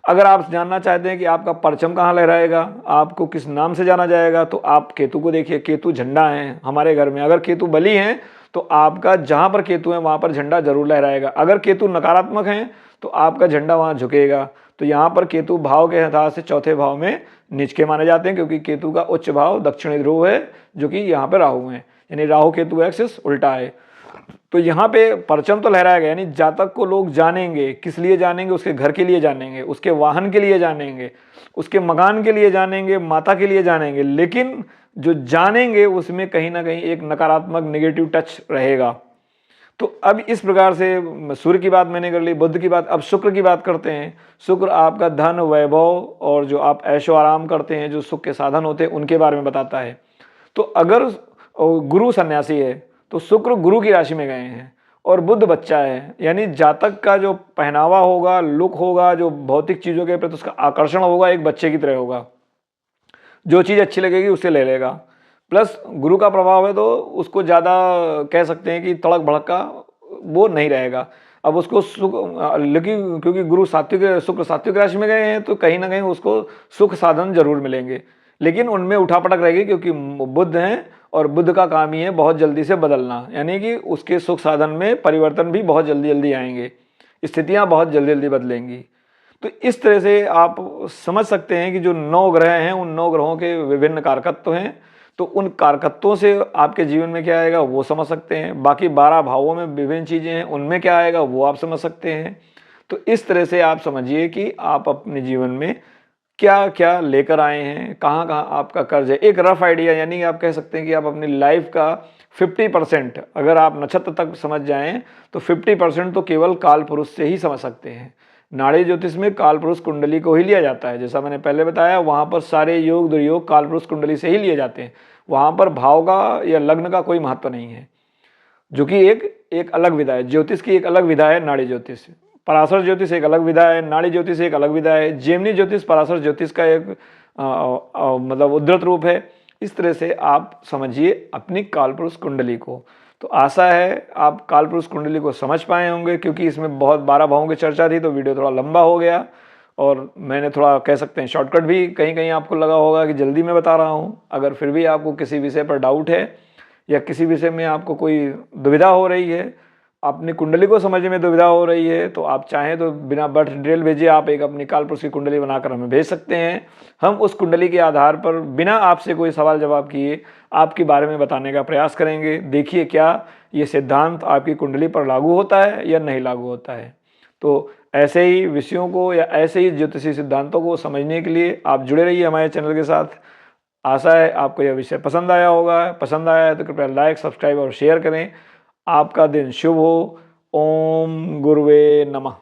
अगर आप जानना चाहते हैं कि आपका परचम कहाँ लहराएगा, आपको किस नाम से जाना जाएगा, तो आप केतु को देखिए। केतु झंडा है हमारे घर में, अगर केतु बली हैं तो आपका जहाँ पर केतु है वहाँ पर झंडा जरूर लहराएगा। अगर केतु नकारात्मक हैं तो आपका झंडा वहाँ झुकेगा। तो यहाँ पर केतु भाव के हिसाब से चौथे भाव में नीच के माने जाते हैं, क्योंकि केतु का उच्च भाव दक्षिणी ध्रुव है, जो कि यहाँ पे राहु है, यानी राहु केतु एक्सिस उल्टा है। तो यहाँ पे परचम तो लहराया गया, यानी जातक को लोग जानेंगे। किस लिए जानेंगे? उसके घर के लिए जानेंगे, उसके वाहन के लिए जानेंगे, उसके मकान के लिए जानेंगे, माता के लिए जानेंगे, लेकिन जो जानेंगे उसमें कहीं ना कहीं एक नकारात्मक नेगेटिव टच रहेगा। तो अब इस प्रकार से सूर्य की बात मैंने कर ली, बुध की बात, अब शुक्र की बात करते हैं। शुक्र आपका धन, वैभव और जो आप ऐशो आराम करते हैं, जो सुख के साधन होते हैं, उनके बारे में बताता है। तो अगर गुरु सन्यासी है तो शुक्र गुरु की राशि में गए हैं, और बुध बच्चा है, यानी जातक का जो पहनावा होगा, लुक होगा, जो भौतिक चीज़ों के प्रति उसका आकर्षण होगा, एक बच्चे की तरह होगा, जो चीज़ अच्छी लगेगी उसे ले लेगा। प्लस गुरु का प्रभाव है तो उसको ज़्यादा कह सकते हैं कि तड़क भड़क का वो नहीं रहेगा। अब उसको सुख, लेकिन क्योंकि गुरु सात्विक, शुक्र सात्विक राशि में गए हैं, तो कहीं ना कहीं उसको सुख साधन जरूर मिलेंगे, लेकिन उनमें उठापटक रहेगी, क्योंकि बुध हैं और बुध का काम ही है बहुत जल्दी से बदलना, यानी कि उसके सुख साधन में परिवर्तन भी बहुत जल्दी जल्दी आएंगे, स्थितियाँ बहुत जल्दी जल्दी बदलेंगी। तो इस तरह से आप समझ सकते हैं कि जो 9 ग्रह हैं, उन 9 ग्रहों के विभिन्न कारकत्व हैं, तो उन कारकत्वों से आपके जीवन में क्या आएगा वो समझ सकते हैं। बाकी 12 भावों में विभिन्न चीज़ें हैं, उनमें क्या आएगा वो आप समझ सकते हैं। तो इस तरह से आप समझिए कि आप अपने जीवन में क्या क्या लेकर आए हैं, कहाँ कहाँ आपका कर्ज है। एक रफ आइडिया, यानी आप कह सकते हैं कि आप अपनी लाइफ का 50%, अगर आप नक्षत्र तक समझ जाएं तो 50% तो केवल काल पुरुष से ही समझ सकते हैं। नाड़ी ज्योतिष में काल पुरुष कुंडली को ही लिया जाता है, जैसा मैंने पहले बताया, वहाँ पर सारे योग दुर्योग काल पुरुष कुंडली से ही लिए जाते हैं, वहाँ पर भाव का या लग्न का कोई महत्व नहीं है। जो कि एक एक अलग विधा है। ज्योतिष की एक अलग विधा है नाड़ी ज्योतिष। पराशर ज्योतिष एक अलग विधा है, नाड़ी ज्योतिष एक अलग विधा है। जेमिनी ज्योतिष पराशर ज्योतिष का एक मतलब उद्धृत रूप है। इस तरह से आप समझिए अपनी कालपुरुष कुंडली को। तो आशा है आप कालपुरुष कुंडली को समझ पाए होंगे, क्योंकि इसमें बहुत 12 भावों की चर्चा थी तो वीडियो थोड़ा लंबा हो गया और मैंने थोड़ा कह सकते हैं शॉर्टकट भी कहीं कहीं आपको लगा होगा कि जल्दी में बता रहा हूँ। अगर फिर भी आपको किसी विषय पर डाउट है या किसी विषय में आपको कोई दुविधा हो रही है, अपनी कुंडली को समझने में दुविधा हो रही है, तो आप चाहें तो बिना बर्थ डिटेल भेजिए, आप एक अपनी कालपुरुष की कुंडली बनाकर हमें भेज सकते हैं। हम उस कुंडली के आधार पर बिना आपसे कोई सवाल जवाब किए आपके बारे में बताने का प्रयास करेंगे। देखिए क्या ये सिद्धांत आपकी कुंडली पर लागू होता है या नहीं लागू होता है। तो ऐसे ही विषयों को या ऐसे ही ज्योतिषी सिद्धांतों को समझने के लिए आप जुड़े रहिए हमारे चैनल के साथ। आशा है आपको यह विषय पसंद आया होगा। पसंद आया है तो कृपया लाइक, सब्सक्राइब और शेयर करें। आपका दिन शुभ हो। ओम गुरुवे नमः।